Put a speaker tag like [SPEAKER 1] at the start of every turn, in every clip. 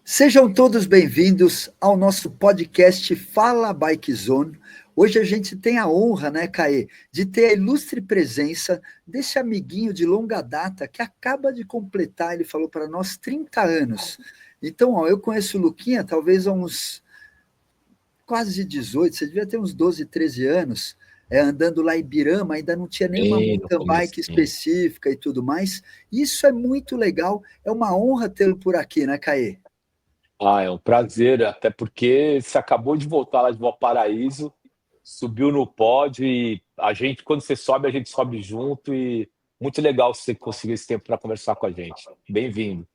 [SPEAKER 1] Sejam todos bem-vindos ao nosso podcast Fala Bike Zone. Hoje a gente tem a honra, né, Caê, de ter a ilustre presença desse amiguinho de longa data que acaba de completar, ele falou para nós, 30 anos. Então, ó, eu conheço o Luquinha talvez há uns quase 18, você devia ter uns 12, 13 anos, andando lá em Birama, ainda não tinha nenhuma
[SPEAKER 2] Bem no
[SPEAKER 1] mountain bike
[SPEAKER 2] comecinho.
[SPEAKER 1] específica e tudo mais. Isso é muito legal, é uma honra tê-lo por aqui, né, Caê?
[SPEAKER 2] É um prazer, até porque você acabou de voltar lá de Valparaíso, subiu no pódio e a gente, quando você sobe, a gente sobe junto e muito legal você conseguir esse tempo para conversar com a gente. Bem-vindo.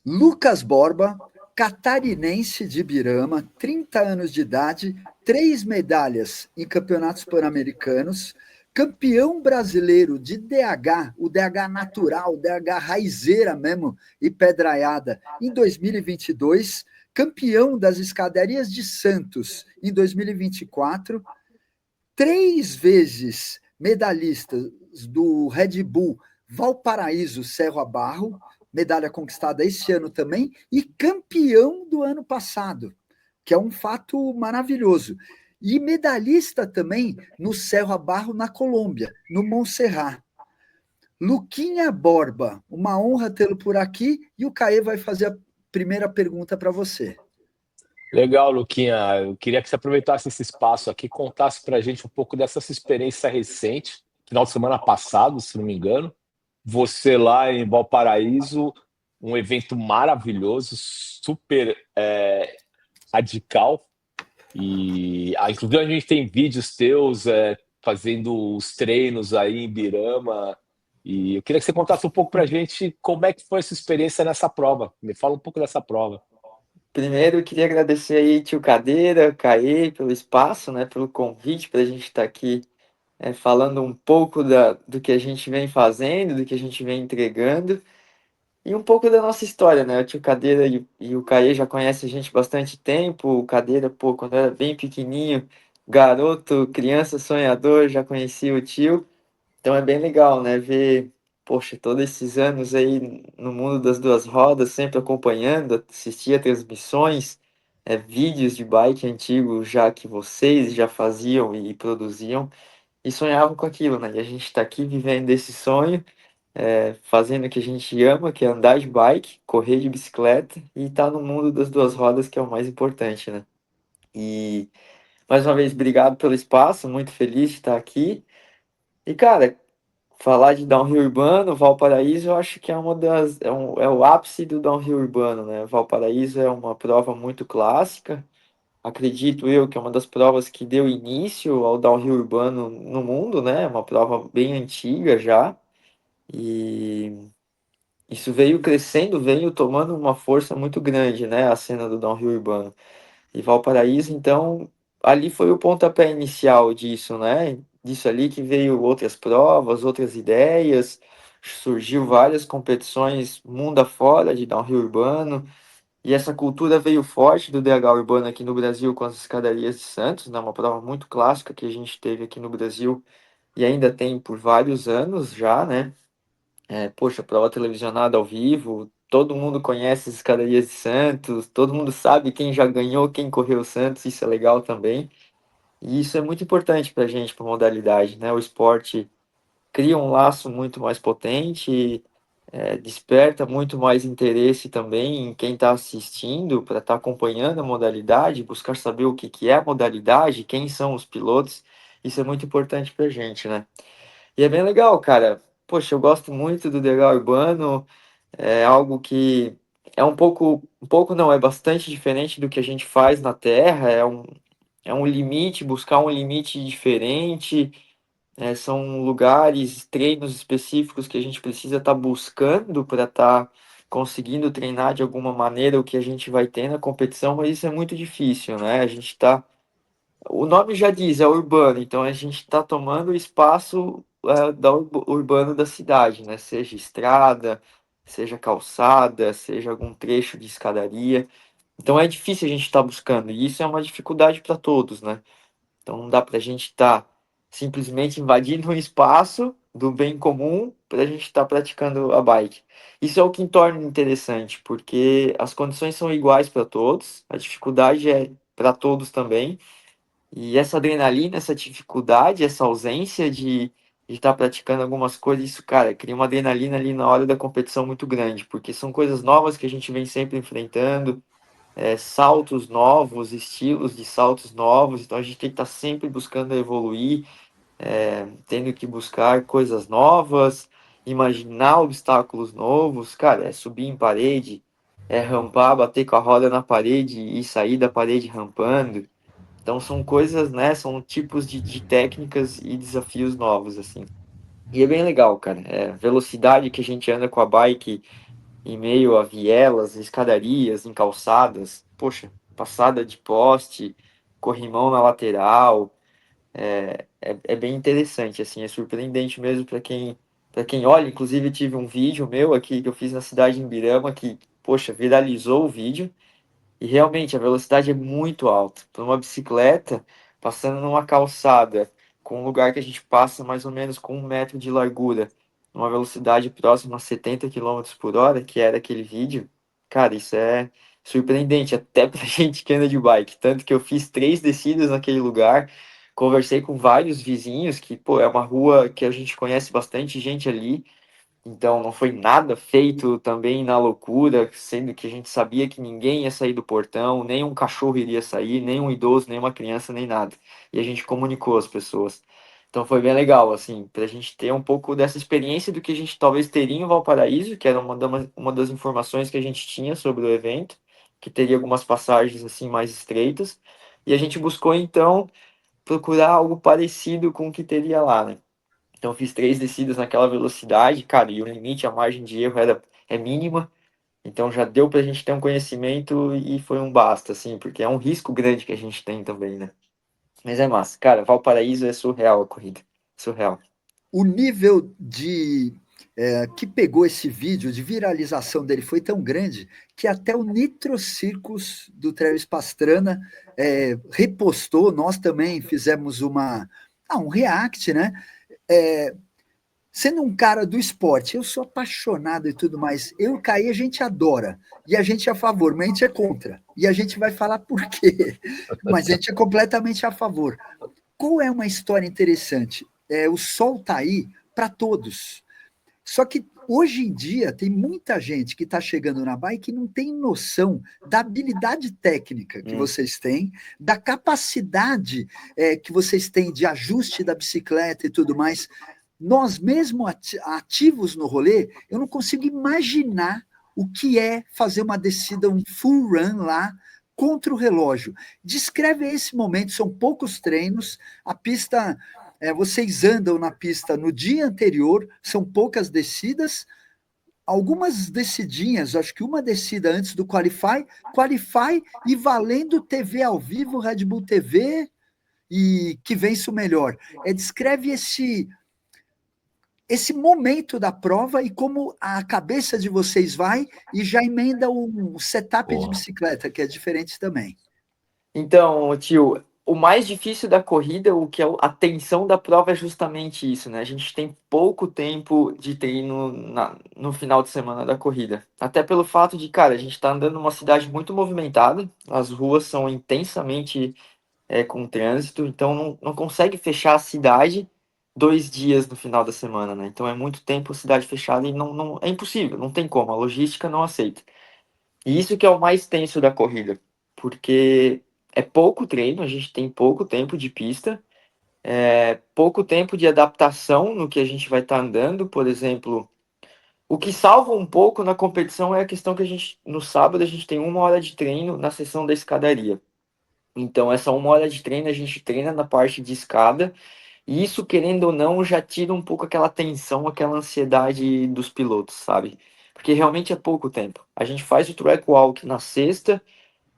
[SPEAKER 1] Lucas Borba, catarinense de Birama, 30 anos de idade, 3 medalhas em campeonatos pan-americanos, campeão brasileiro de DH, o DH natural, o DH raizeira mesmo e pedraiada em 2022, campeão das escadarias de Santos em 2024, 3 vezes medalhista do Red Bull Valparaíso Serra Barro, medalha conquistada esse ano também, e campeão do ano passado, que é um fato maravilhoso. E medalhista também no Serra Barro, na Colômbia, no Montserrat. Luquinha Borba, uma honra tê-lo por aqui, e o Caê vai fazer a primeira pergunta para você.
[SPEAKER 2] Legal, Luquinha. Eu queria que você aproveitasse esse espaço aqui, contasse para a gente um pouco dessa sua experiência recente, final de semana passado, se não me engano. Você lá em Valparaíso, um evento maravilhoso, super radical. Inclusive, a gente tem vídeos teus fazendo os treinos aí em Birama. E eu queria que você contasse um pouco para a gente como é que foi essa experiência nessa prova. Me fala um pouco dessa prova.
[SPEAKER 3] Primeiro, eu queria agradecer aí, tio Cadeira, Caê, pelo espaço, né, pelo convite para a gente estar aqui falando um pouco do que a gente vem fazendo, do que a gente vem entregando e um pouco da nossa história, né? O tio Cadeira e o Caê já conhecem a gente há bastante tempo. O Cadeira, pô, quando eu era bem pequenininho, garoto, criança, sonhador, já conhecia o tio. Então é bem legal, né? Ver, poxa, todos esses anos aí no mundo das duas rodas, sempre acompanhando, assistia transmissões, vídeos de bike antigo já que vocês já faziam e produziam e sonhavam com aquilo, né? E a gente está aqui vivendo esse sonho, fazendo o que a gente ama, que é andar de bike, correr de bicicleta e estar no mundo das duas rodas, que é o mais importante, né? E mais uma vez, obrigado pelo espaço, muito feliz de estar aqui. E, cara, falar de downhill urbano, Valparaíso, eu acho que é uma das, é o ápice do downhill urbano, né? Valparaíso é uma prova muito clássica, acredito eu que é uma das provas que deu início ao downhill urbano no mundo, né? É uma prova bem antiga já, e isso veio crescendo, veio tomando uma força muito grande, né? A cena do downhill urbano. E Valparaíso, então, ali foi o pontapé inicial disso, né? Disso ali que veio outras provas, outras ideias, surgiu várias competições mundo afora de downhill urbano, e essa cultura veio forte do DH urbano aqui no Brasil com as escadarias de Santos, né? Uma prova muito clássica que a gente teve aqui no Brasil e ainda tem por vários anos já, né? Poxa, prova televisionada ao vivo, todo mundo conhece as escadarias de Santos, todo mundo sabe quem já ganhou, quem correu Santos, isso é legal também. E isso é muito importante para a gente, para a modalidade, né? O esporte cria um laço muito mais potente, desperta muito mais interesse também em quem está assistindo, para estar acompanhando a modalidade, buscar saber o que que é a modalidade, quem são os pilotos. Isso é muito importante para a gente, né? E é bem legal, cara. Poxa, eu gosto muito do degrau urbano. É algo que é um pouco não, é bastante diferente do que a gente faz na Terra. É um limite, buscar um limite diferente. São lugares, treinos específicos que a gente precisa estar buscando para estar conseguindo treinar de alguma maneira o que a gente vai ter na competição, mas isso é muito difícil, né? A gente está O nome já diz, é urbano, então a gente está tomando o espaço urbano da cidade, né? Seja estrada, seja calçada, seja algum trecho de escadaria. Então é difícil a gente estar buscando, e isso é uma dificuldade para todos, né? Então não dá para a gente estar simplesmente invadindo um espaço do bem comum para a gente estar praticando a bike. Isso é o que torna interessante, porque as condições são iguais para todos, a dificuldade é para todos também, e essa adrenalina, essa dificuldade, essa ausência de estar praticando algumas coisas, isso, cara, cria uma adrenalina ali na hora da competição muito grande, porque são coisas novas que a gente vem sempre enfrentando, saltos novos, estilos de saltos novos, então a gente tem que estar sempre buscando evoluir, tendo que buscar coisas novas, imaginar obstáculos novos, cara, é subir em parede, é rampar, bater com a roda na parede e sair da parede rampando. Então são coisas, né? São tipos de técnicas e desafios novos, assim. E é bem legal, cara. É, velocidade que a gente anda com a bike em meio a vielas, escadarias, em calçadas. Poxa, passada de poste, corrimão na lateral. É bem interessante, assim, é surpreendente mesmo para quem olha. Inclusive, tive um vídeo meu aqui que eu fiz na cidade de Imbirama que, poxa, viralizou o vídeo. E realmente a velocidade é muito alta. Para uma bicicleta, passando numa calçada, com um lugar que a gente passa mais ou menos com 1 metro de largura, numa velocidade próxima a 70 quilômetros por hora, que era aquele vídeo, cara, isso é surpreendente, até pra gente que anda de bike. Tanto que eu fiz 3 descidas naquele lugar, conversei com vários vizinhos, que, pô, é uma rua que a gente conhece bastante gente ali, então não foi nada feito também na loucura, sendo que a gente sabia que ninguém ia sair do portão, nem um cachorro iria sair, nem um idoso, nem uma criança, nem nada. E a gente comunicou às pessoas. Então foi bem legal, assim, para a gente ter um pouco dessa experiência do que a gente talvez teria em Valparaíso, que era uma das informações que a gente tinha sobre o evento, que teria algumas passagens assim mais estreitas. E a gente buscou então procurar algo parecido com o que teria lá, né? Então fiz 3 descidas naquela velocidade, cara, e o limite, a margem de erro é mínima, então já deu pra gente ter um conhecimento e foi um basta, assim, porque é um risco grande que a gente tem também, né? Mas é massa, cara, Valparaíso é surreal a corrida, surreal.
[SPEAKER 1] O nível de que pegou esse vídeo de viralização dele foi tão grande que até o Nitro Circus do Travis Pastrana repostou. Nós também fizemos um react, né? É, Sendo um cara do esporte, eu sou apaixonado e tudo mais. Eu e o Caí, a gente adora. E a gente é a favor, mas a gente é contra. E a gente vai falar por quê. Mas a gente é completamente a favor. Qual é uma história interessante? O sol está aí para todos. Só que hoje em dia tem muita gente que está chegando na bike e não tem noção da habilidade técnica que vocês têm, da capacidade que vocês têm de ajuste da bicicleta e tudo mais. Nós mesmo ativos no rolê, eu não consigo imaginar o que é fazer uma descida, um full run lá contra o relógio. Descreve esse momento, são poucos treinos, a pista, vocês andam na pista no dia anterior, são poucas descidas, algumas descidinhas, acho que uma descida antes do Qualify e valendo TV ao vivo, Red Bull TV, e que vence o melhor. Descreve esse momento da prova e como a cabeça de vocês vai e já emenda um setup de bicicleta, que é diferente também.
[SPEAKER 3] Então, tio, o mais difícil da corrida, o que é a tensão da prova é justamente isso, né? A gente tem pouco tempo de treino no final de semana da corrida. Até pelo fato de, cara, a gente tá andando numa cidade muito movimentada, as ruas são intensamente com trânsito, então não consegue fechar a cidade 2 dias no final da semana, né? Então é muito tempo cidade fechada e é impossível, não tem como, a logística não aceita. E isso que é o mais tenso da corrida, porque é pouco treino, a gente tem pouco tempo de pista, pouco tempo de adaptação no que a gente vai estar andando, por exemplo. O que salva um pouco na competição é a questão que no sábado, a gente tem 1 hora de treino na seção da escadaria. Então, essa 1 hora de treino, a gente treina na parte de escada, e isso, querendo ou não, já tira um pouco aquela tensão, aquela ansiedade dos pilotos, sabe? Porque realmente é pouco tempo. A gente faz o track walk na sexta,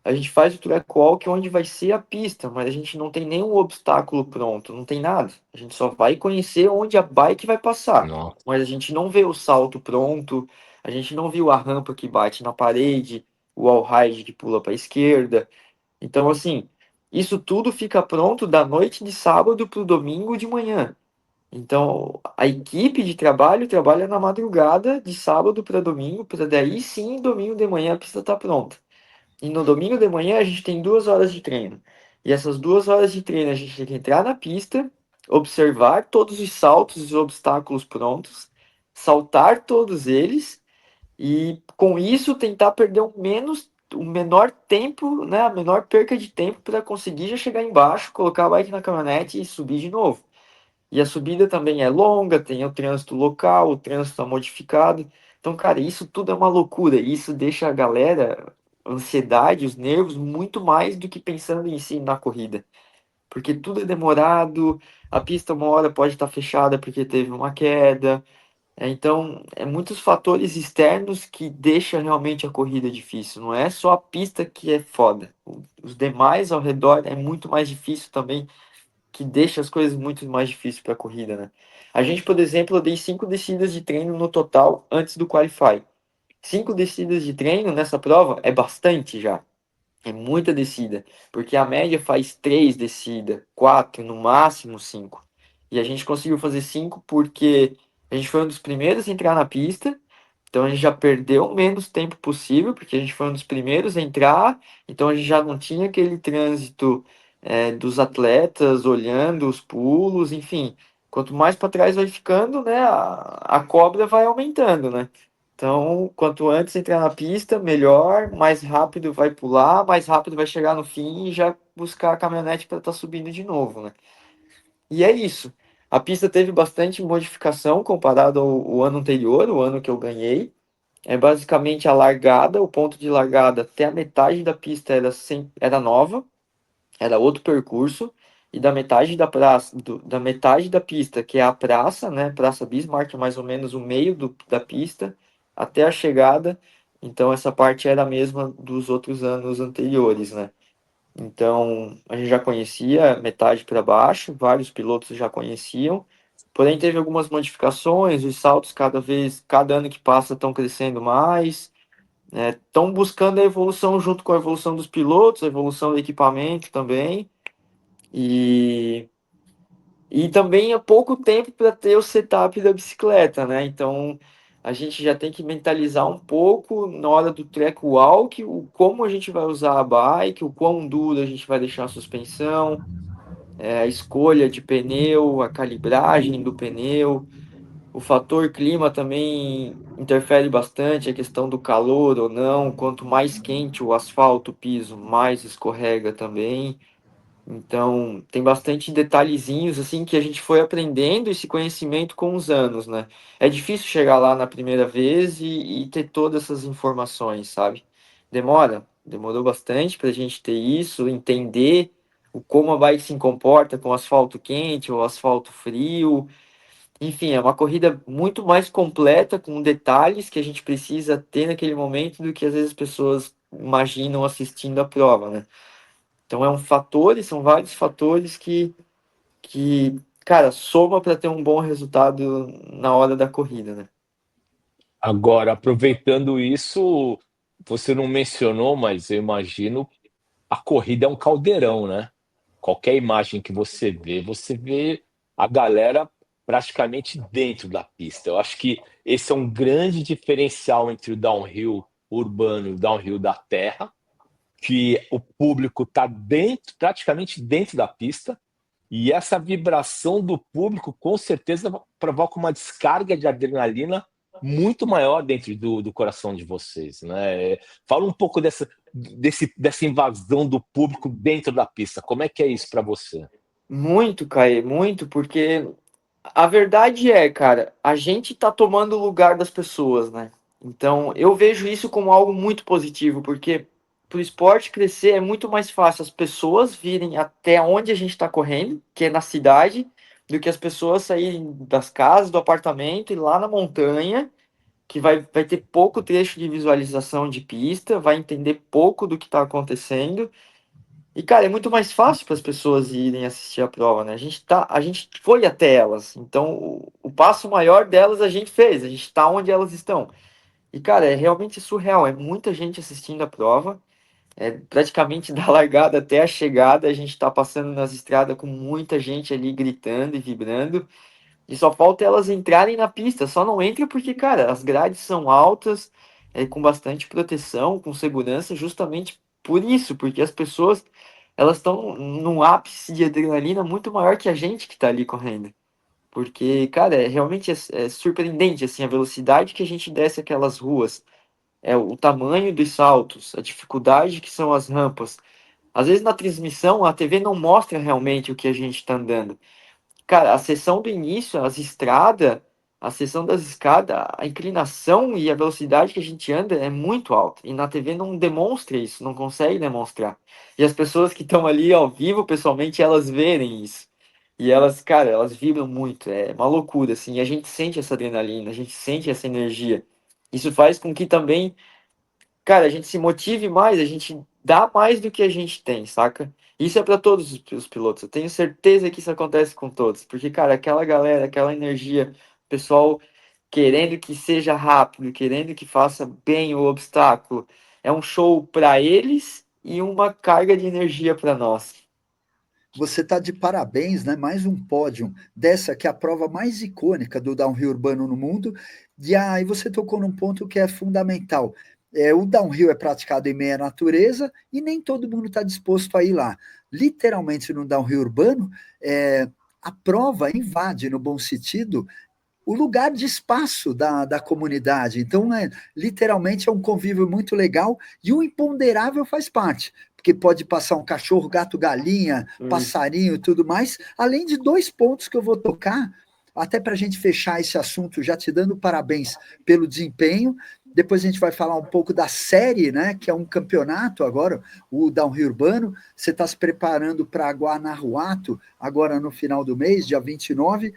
[SPEAKER 3] a gente faz o track walk onde vai ser a pista, mas a gente não tem nenhum obstáculo pronto, não tem nada. A gente só vai conhecer onde a bike vai passar,
[SPEAKER 2] Nossa.
[SPEAKER 3] mas a gente não vê o salto pronto, a gente não viu a rampa que bate na parede, o wall ride que pula para a esquerda. Então, assim, isso tudo fica pronto da noite de sábado para o domingo de manhã. Então, a equipe de trabalho trabalha na madrugada de sábado para domingo, para daí sim, domingo de manhã a pista tá pronta. E no domingo de manhã a gente tem 2 horas de treino. E essas 2 horas de treino a gente tem que entrar na pista, observar todos os saltos e obstáculos prontos, saltar todos eles e com isso tentar perder o menor tempo, né, a menor perca de tempo para conseguir já chegar embaixo, colocar a bike na caminhonete e subir de novo. E a subida também é longa, tem o trânsito local, o trânsito é modificado. Então, cara, isso tudo é uma loucura. E isso deixa a galera, a ansiedade, os nervos, muito mais do que pensando em si na corrida. Porque tudo é demorado, a pista uma hora pode estar fechada porque teve uma queda. Então, é muitos fatores externos que deixam realmente a corrida difícil. Não é só a pista que é foda. Os demais ao redor é muito mais difícil também que deixa as coisas muito mais difíceis para a corrida, né? A gente, por exemplo, eu dei 5 descidas de treino no total antes do Qualify. 5 descidas de treino nessa prova é bastante já. É muita descida, porque a média faz 3 descidas, 4, no máximo 5. E a gente conseguiu fazer 5 porque a gente foi um dos primeiros a entrar na pista, então a gente já perdeu o menos tempo possível, porque a gente foi um dos primeiros a entrar, então a gente já não tinha aquele trânsito dos atletas olhando os pulos, enfim. Quanto mais para trás vai ficando, né, a cobra vai aumentando, né? Então, quanto antes entrar na pista, melhor, mais rápido vai pular, mais rápido vai chegar no fim e já buscar a caminhonete para estar subindo de novo, né? E é isso. A pista teve bastante modificação comparado ao ano anterior, o ano que eu ganhei. É basicamente a largada, o ponto de largada até a metade da pista era nova, era outro percurso, e da metade da praça, da metade da pista, que é a praça, né, Praça Bismarck, mais ou menos o meio da pista, até a chegada, então essa parte era a mesma dos outros anos anteriores, né. Então, a gente já conhecia metade para baixo, vários pilotos já conheciam, porém teve algumas modificações, os saltos cada ano que passa estão crescendo mais, estão buscando a evolução junto com a evolução dos pilotos, a evolução do equipamento também, e, e também é pouco tempo para ter o setup da bicicleta, né? Então a gente já tem que mentalizar um pouco na hora do track walk, como a gente vai usar a bike, o quão duro a gente vai deixar a suspensão, a escolha de pneu, a calibragem do pneu. O fator clima também interfere bastante, a questão do calor ou não. Quanto mais quente o asfalto, o piso, mais escorrega também. Então, tem bastante detalhezinhos assim que a gente foi aprendendo esse conhecimento com os anos, né? É difícil chegar lá na primeira vez e ter todas essas informações, sabe? Demorou bastante para a gente ter isso, entender como a bike se comporta com asfalto quente ou asfalto frio. Enfim, é uma corrida muito mais completa, com detalhes que a gente precisa ter naquele momento do que às vezes as pessoas imaginam assistindo a prova, né? Então é um fator, e são vários fatores cara, soma para ter um bom resultado na hora da corrida, né?
[SPEAKER 2] Agora, aproveitando isso, você não mencionou, mas eu imagino a corrida é um caldeirão, né? Qualquer imagem que você vê a galera praticamente dentro da pista. Eu acho que esse é um grande diferencial entre o downhill urbano e o downhill da terra, que o público está dentro, praticamente dentro da pista, e essa vibração do público com certeza provoca uma descarga de adrenalina muito maior dentro do coração de vocês, né? Fala um pouco dessa invasão do público dentro da pista. Como é que é isso para você?
[SPEAKER 3] Muito, Caê, muito, porque a verdade é, cara, a gente tá tomando o lugar das pessoas, né? Então, eu vejo isso como algo muito positivo, porque pro esporte crescer é muito mais fácil as pessoas virem até onde a gente está correndo, que é na cidade, do que as pessoas saírem das casas, do apartamento e lá na montanha, que vai ter pouco trecho de visualização de pista, vai entender pouco do que está acontecendo. E, cara, é muito mais fácil para as pessoas irem assistir a prova, né? A gente foi até elas. Então, o passo maior delas a gente fez. A gente está onde elas estão. E, cara, é realmente surreal. É muita gente assistindo a prova. É praticamente da largada até a chegada. A gente está passando nas estradas com muita gente ali gritando e vibrando. E só falta elas entrarem na pista. Só não entra porque, cara, as grades são altas, com bastante proteção, com segurança, justamente por isso, porque as pessoas elas estão num ápice de adrenalina muito maior que a gente que está ali correndo. Porque, cara, realmente é surpreendente assim, a velocidade que a gente desce aquelas ruas, o tamanho dos saltos, a dificuldade que são as rampas. Às vezes na transmissão a TV não mostra realmente o que a gente está andando. Cara, a seção do início, as estradas, a seção das escadas, a inclinação e a velocidade que a gente anda é muito alta. E na TV não demonstra isso, não consegue demonstrar. E as pessoas que estão ali ao vivo, pessoalmente, elas verem isso. E elas, cara, elas vibram muito. É uma loucura, assim. E a gente sente essa adrenalina, a gente sente essa energia. Isso faz com que também, cara, a gente se motive mais, a gente dá mais do que a gente tem, saca? Isso é para todos os pilotos. Eu tenho certeza que isso acontece com todos, porque, cara, aquela galera, aquela energia, pessoal querendo que seja rápido, querendo que faça bem o obstáculo, é um show para eles e uma carga de energia para nós.
[SPEAKER 1] Você está de parabéns, né? Mais um pódio dessa que é a prova mais icônica do downhill urbano no mundo. E aí você tocou num ponto que é fundamental. O downhill é praticado em meia natureza e nem todo mundo está disposto a ir lá. Literalmente no downhill urbano, a prova invade, no bom sentido, o lugar de espaço da comunidade. Então, literalmente é um convívio muito legal e o imponderável faz parte, porque pode passar um cachorro, gato, galinha, passarinho e tudo mais, além de 2 pontos que eu vou tocar, até para a gente fechar esse assunto, já te dando parabéns pelo desempenho. Depois a gente vai falar um pouco da série, né, que é um campeonato agora, o Downhill Urbano. Você está se preparando para Guanajuato, agora no final do mês, dia 29.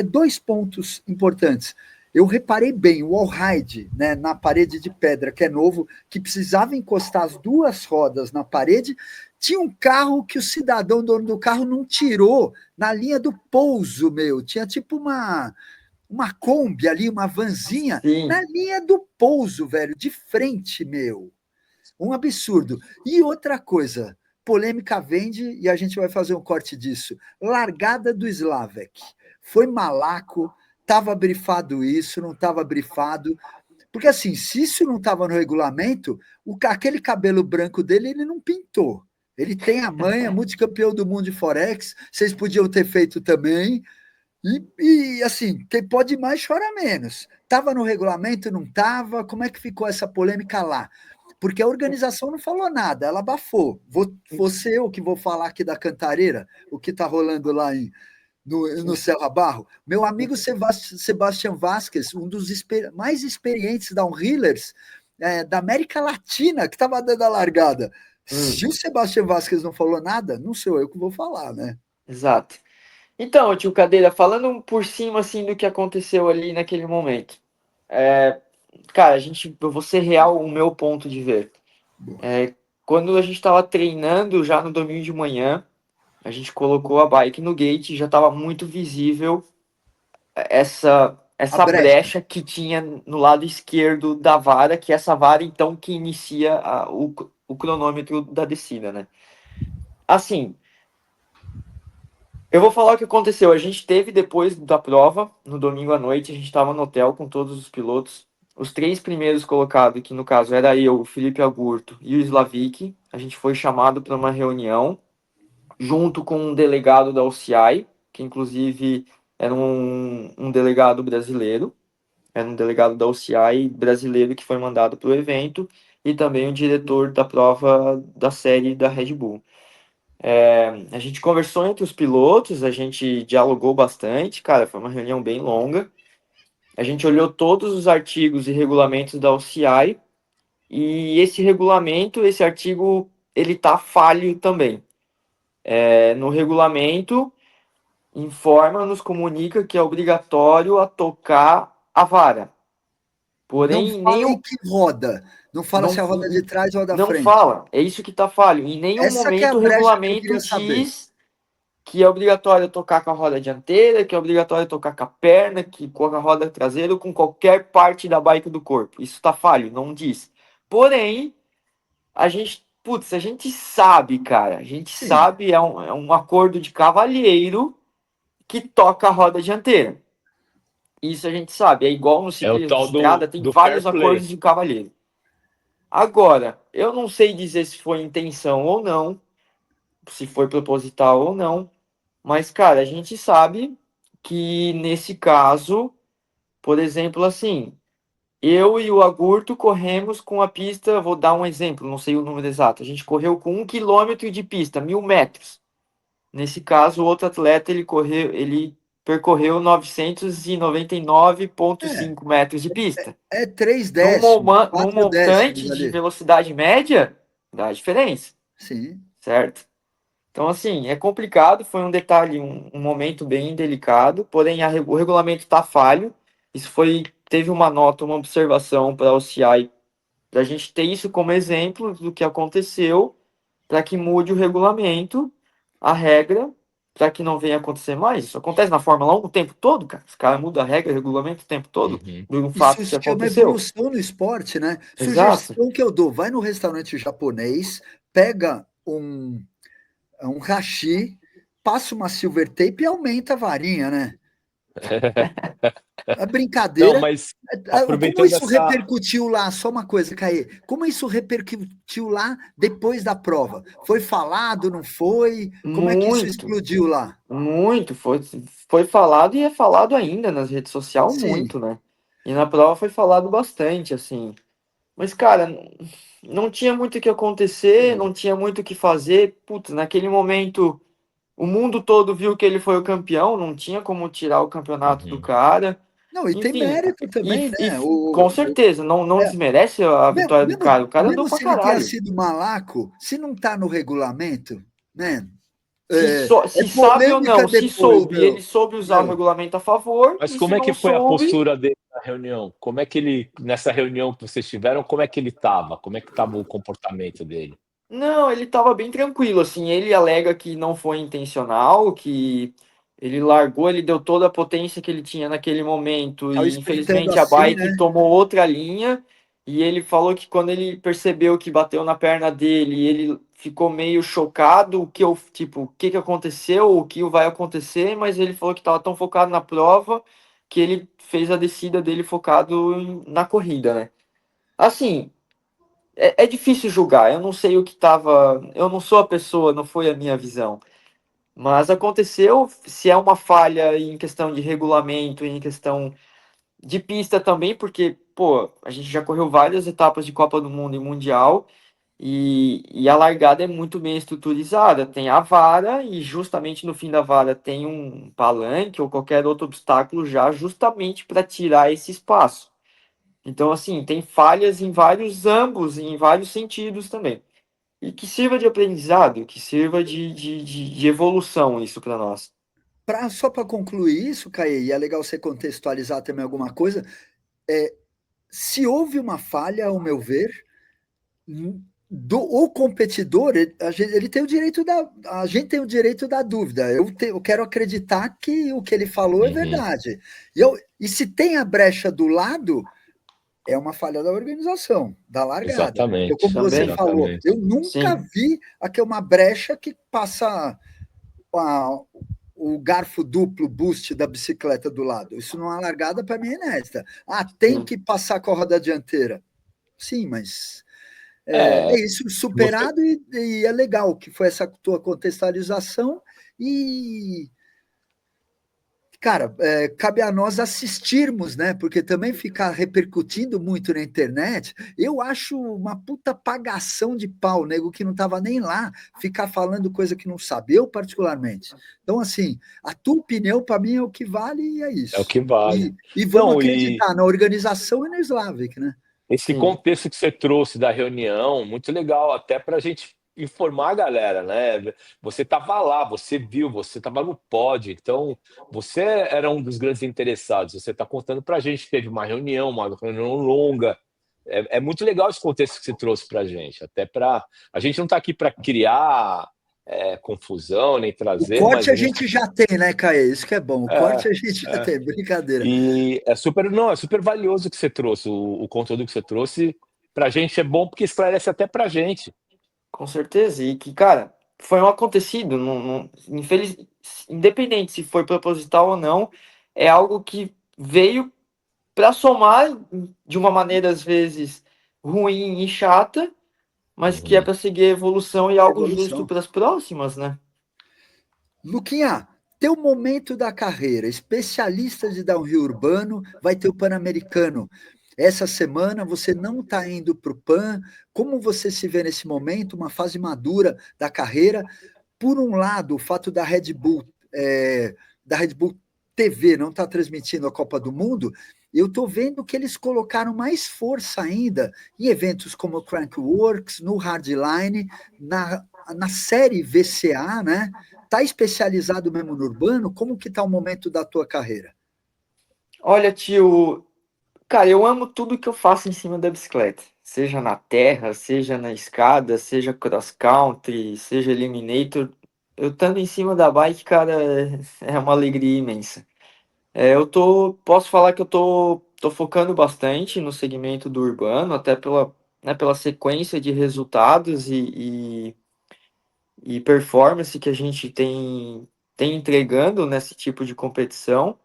[SPEAKER 1] 2 pontos importantes. Eu reparei bem, o wallride, né, na parede de pedra, que é novo, que precisava encostar as 2 rodas na parede, tinha um carro que o cidadão, dono do carro, não tirou na linha do pouso, meu. Tinha tipo uma Kombi ali, uma vanzinha,
[SPEAKER 3] Sim.
[SPEAKER 1] na linha do pouso, velho, de frente, meu. Um absurdo. E outra coisa, polêmica vende e a gente vai fazer um corte disso. Largada do Slavek. Foi malaco, estava brifado isso, não estava brifado. Porque assim, se isso não estava no regulamento, aquele cabelo branco dele, ele não pintou. Ele tem a manha, multicampeão do mundo de Forex, vocês podiam ter feito também. E assim, quem pode mais chora menos. Estava no regulamento, não estava? Como é que ficou essa polêmica lá? Porque a organização não falou nada, ela abafou. Vou ser eu que vou falar aqui da Cantareira, o que está rolando lá no Serra Barro. Meu amigo Sebastião Vasquez, um dos mais experientes downhillers da América Latina, que estava dando a largada. Se o Sebastião Vasquez não falou nada, não sou eu que vou falar, né?
[SPEAKER 3] Exato. Então, tio Cadeira, falando por cima assim do que aconteceu ali naquele momento. Cara, eu vou ser real o meu ponto de ver. Quando a gente estava treinando já no domingo de manhã, a gente colocou a bike no gate e já estava muito visível essa
[SPEAKER 1] brecha.
[SPEAKER 3] brecha que tinha no lado esquerdo da vara, que é essa vara então que inicia o cronômetro da descida, né? Assim, eu vou falar o que aconteceu. A gente teve depois da prova, no domingo à noite, a gente estava no hotel com todos os pilotos. Os 3 primeiros colocados, que no caso era eu, o Felipe Agurto e o Slavik, a gente foi chamado para uma reunião junto com um delegado da OCI, que inclusive era um delegado brasileiro, era um delegado da OCI brasileiro que foi mandado para o evento, e também o diretor da prova da série da Red Bull. A gente conversou entre os pilotos, a gente dialogou bastante, cara, foi uma reunião bem longa. A gente olhou todos os artigos e regulamentos da OCI, e esse regulamento, esse artigo, ele tá falho também. No regulamento, nos comunica que é obrigatório a tocar a vara.
[SPEAKER 1] Não
[SPEAKER 3] Porém, em
[SPEAKER 1] fala em
[SPEAKER 3] nenhum,
[SPEAKER 1] que roda. Não fala
[SPEAKER 3] não,
[SPEAKER 1] se é a roda de trás ou a da
[SPEAKER 3] não
[SPEAKER 1] frente.
[SPEAKER 3] fala, é isso que tá falho. Em nenhum
[SPEAKER 1] Essa que é a
[SPEAKER 3] momento o
[SPEAKER 1] brecha que eu
[SPEAKER 3] regulamento
[SPEAKER 1] queria saber.
[SPEAKER 3] diz que é obrigatório tocar com a roda dianteira, que é obrigatório tocar com a perna, que com a roda traseira ou com qualquer parte da bike do corpo. Isso tá falho, não diz. Porém, a gente sabe, cara, a gente
[SPEAKER 1] Sim.
[SPEAKER 3] sabe, é um acordo de cavalheiro que toca a roda dianteira. Isso a gente sabe. É igual no
[SPEAKER 2] É o
[SPEAKER 3] ciclismo de
[SPEAKER 2] tal
[SPEAKER 3] estrada, tem
[SPEAKER 2] do fair
[SPEAKER 3] vários
[SPEAKER 2] play.
[SPEAKER 3] acordos de cavalheiro. Agora, eu não sei dizer se foi intenção ou não, se foi proposital ou não, mas, cara, a gente sabe que nesse caso, por exemplo, assim, eu e o Agurto corremos com a pista, vou dar um exemplo, não sei o número exato, a gente correu com 1 quilômetro de pista, 1.000 metros. Nesse caso, o outro atleta, ele percorreu
[SPEAKER 1] É,
[SPEAKER 3] 999,5 metros de pista.
[SPEAKER 1] é 3
[SPEAKER 3] Num,
[SPEAKER 1] décimos,
[SPEAKER 3] num
[SPEAKER 1] 4 décimos
[SPEAKER 3] montante de
[SPEAKER 1] ali.
[SPEAKER 3] velocidade média, dá diferença,
[SPEAKER 1] Sim.
[SPEAKER 3] certo? Então, assim, é complicado, foi um detalhe, um momento bem delicado, porém o regulamento está falho. Isso teve uma nota, uma observação para o CI, para a gente ter isso como exemplo do que aconteceu, para que mude o regulamento, a regra, para que não venha acontecer mais. Isso acontece na Fórmula 1 o tempo todo, cara. Os caras mudam a regra, o regulamento o tempo todo,
[SPEAKER 2] Uhum.
[SPEAKER 3] de um
[SPEAKER 1] Isso
[SPEAKER 3] fato
[SPEAKER 1] se
[SPEAKER 3] que
[SPEAKER 1] chama
[SPEAKER 3] aconteceu.
[SPEAKER 1] evolução no esporte, né?
[SPEAKER 3] Exato.
[SPEAKER 1] Sugestão que eu dou: vai no restaurante japonês, pega um hashi, passa uma silver tape e aumenta a varinha, né? A
[SPEAKER 2] Não,
[SPEAKER 1] brincadeira.
[SPEAKER 2] mas
[SPEAKER 1] Como
[SPEAKER 2] aproveitando
[SPEAKER 1] isso
[SPEAKER 2] essa.
[SPEAKER 1] repercutiu lá? Só uma coisa, Caê. Como isso repercutiu lá depois da prova? Foi falado, não foi? Como é que isso
[SPEAKER 3] Muito,
[SPEAKER 1] explodiu lá?
[SPEAKER 3] muito. Foi falado e é falado ainda nas redes sociais
[SPEAKER 1] Sim.
[SPEAKER 3] muito, né? E na prova foi falado bastante, assim. Mas, cara, não tinha muito o que acontecer, não tinha muito o que fazer. Putz, naquele momento, o mundo todo viu que ele foi o campeão, não tinha como tirar o campeonato do
[SPEAKER 2] Uhum.
[SPEAKER 3] cara.
[SPEAKER 1] Não, e tem
[SPEAKER 3] Enfim,
[SPEAKER 1] mérito também,
[SPEAKER 3] e
[SPEAKER 1] né?
[SPEAKER 3] com certeza, não
[SPEAKER 1] É,
[SPEAKER 3] desmerece a vitória do cara.
[SPEAKER 1] mesmo,
[SPEAKER 3] O cara andou
[SPEAKER 1] mesmo
[SPEAKER 3] pra
[SPEAKER 1] se ele tenha
[SPEAKER 3] caralho.
[SPEAKER 1] sido malaco, se não está no regulamento, né? É
[SPEAKER 3] Se sabe ou
[SPEAKER 1] polêmica
[SPEAKER 3] não, se
[SPEAKER 1] depois,
[SPEAKER 3] soube, ele
[SPEAKER 1] meu.
[SPEAKER 3] soube usar o
[SPEAKER 1] Meu,
[SPEAKER 3] regulamento a favor,
[SPEAKER 2] Mas
[SPEAKER 3] e se
[SPEAKER 2] como é que
[SPEAKER 3] não
[SPEAKER 2] foi a
[SPEAKER 3] soube,
[SPEAKER 2] postura dele na reunião? Como é que ele, nessa reunião que vocês tiveram, como é que ele estava? Como é que estava o comportamento dele?
[SPEAKER 3] não, ele estava bem tranquilo, assim, ele alega que não foi intencional, que ele largou, ele deu toda a potência que ele tinha naquele momento
[SPEAKER 1] tava
[SPEAKER 3] e
[SPEAKER 1] espreitando
[SPEAKER 3] infelizmente a
[SPEAKER 1] assim,
[SPEAKER 3] bike
[SPEAKER 1] né?
[SPEAKER 3] tomou outra linha e ele falou que quando ele percebeu que bateu na perna dele, ele ficou meio chocado, o que que aconteceu, o que vai acontecer, mas ele falou que estava tão focado na prova que ele fez a descida dele focado na corrida, né? Assim, é difícil julgar. Eu não sei o que estava. Eu não sou a pessoa, não foi a minha visão. Mas aconteceu. Se é uma falha em questão de regulamento, em questão de pista também, porque, pô, a gente já correu várias etapas de Copa do Mundo e Mundial. E a largada é muito bem estruturizada. Tem a vara, e justamente no fim da vara tem um palanque ou qualquer outro obstáculo já, justamente para tirar esse espaço. Então, assim, tem falhas em vários âmbitos, em vários sentidos também. E que sirva de aprendizado, que sirva de evolução isso para nós.
[SPEAKER 1] Só para concluir isso, Caê, e é legal você contextualizar também alguma coisa, se houve uma falha, ao meu ver, o competidor, ele tem o direito a gente tem o direito da dúvida. Eu quero acreditar que o que ele falou é
[SPEAKER 2] Uhum.
[SPEAKER 1] verdade. E se tem a brecha do lado, é uma falha da organização, da largada. Então,
[SPEAKER 2] Exatamente,
[SPEAKER 1] como você
[SPEAKER 3] Também.
[SPEAKER 1] falou,
[SPEAKER 2] exatamente.
[SPEAKER 1] eu nunca
[SPEAKER 3] Sim,
[SPEAKER 1] vi aqui uma brecha que passa a- o garfo duplo boost da bicicleta do lado. Isso numa largada, para mim, é inesta. Ah, tem
[SPEAKER 3] sim.
[SPEAKER 1] que passar com a roda dianteira. Sim, mas
[SPEAKER 2] É,
[SPEAKER 1] isso
[SPEAKER 2] você,
[SPEAKER 1] superado e é legal que foi essa tua contextualização e, cara, cabe a nós assistirmos, né? Porque também ficar repercutindo muito na internet, eu acho uma puta pagação de pau, nego que não estava nem lá, ficar falando coisa que não sabe, eu particularmente. Então, assim, a tua opinião para mim é o que vale e é
[SPEAKER 2] é o
[SPEAKER 1] isso.
[SPEAKER 2] que vale.
[SPEAKER 1] E vamos
[SPEAKER 2] Não, e
[SPEAKER 1] acreditar na organização e no Slavik, né?
[SPEAKER 2] esse
[SPEAKER 3] Sim,
[SPEAKER 2] contexto que você trouxe da reunião, muito legal, até para a gente informar a galera, né? Você estava lá, você viu, você estava no pódio, então você era um dos grandes interessados. Você está contando para a gente que teve uma reunião longa. É muito legal esse contexto que você trouxe para a gente, até para a gente não está aqui para criar confusão nem
[SPEAKER 1] O
[SPEAKER 2] trazer,
[SPEAKER 1] corte
[SPEAKER 2] mas
[SPEAKER 1] a
[SPEAKER 2] a gente
[SPEAKER 1] gente já tem, né, Caê? Isso que é bom. O corte
[SPEAKER 2] é,
[SPEAKER 1] a gente já
[SPEAKER 2] é.
[SPEAKER 1] tem, brincadeira.
[SPEAKER 2] E é super, não, é super valioso que você trouxe, o conteúdo que você trouxe. Pra gente é bom porque esclarece até pra gente.
[SPEAKER 3] com certeza. E que, cara, foi um acontecido. Independente se foi proposital ou não, é algo que veio para somar de uma maneira às vezes ruim e chata, mas que é para seguir a evolução e algo justo
[SPEAKER 1] Evolução.
[SPEAKER 3] para as próximas, né?
[SPEAKER 1] Luquinha, teu momento da carreira, especialista de downhill urbano, vai ter o Pan-Americano. Essa semana você não está indo para o Pan. Como você se vê nesse momento, uma fase madura da carreira? Por um lado, o fato da Red Bull TV não estar transmitindo a Copa do Mundo, eu estou vendo que eles colocaram mais força ainda em eventos como o Crankworx, no Hardline, na série VCA, né? Tá especializado mesmo no urbano? Como que tá o momento da tua carreira?
[SPEAKER 3] Olha, tio, cara, eu amo tudo que eu faço em cima da bicicleta. Seja na terra, seja na escada, seja cross country, seja eliminator. Eu estando em cima da bike, cara, é uma alegria imensa. Posso falar que tô focando bastante no segmento do urbano, até pela sequência de resultados e performance que a gente tem entregando nesse tipo de competição.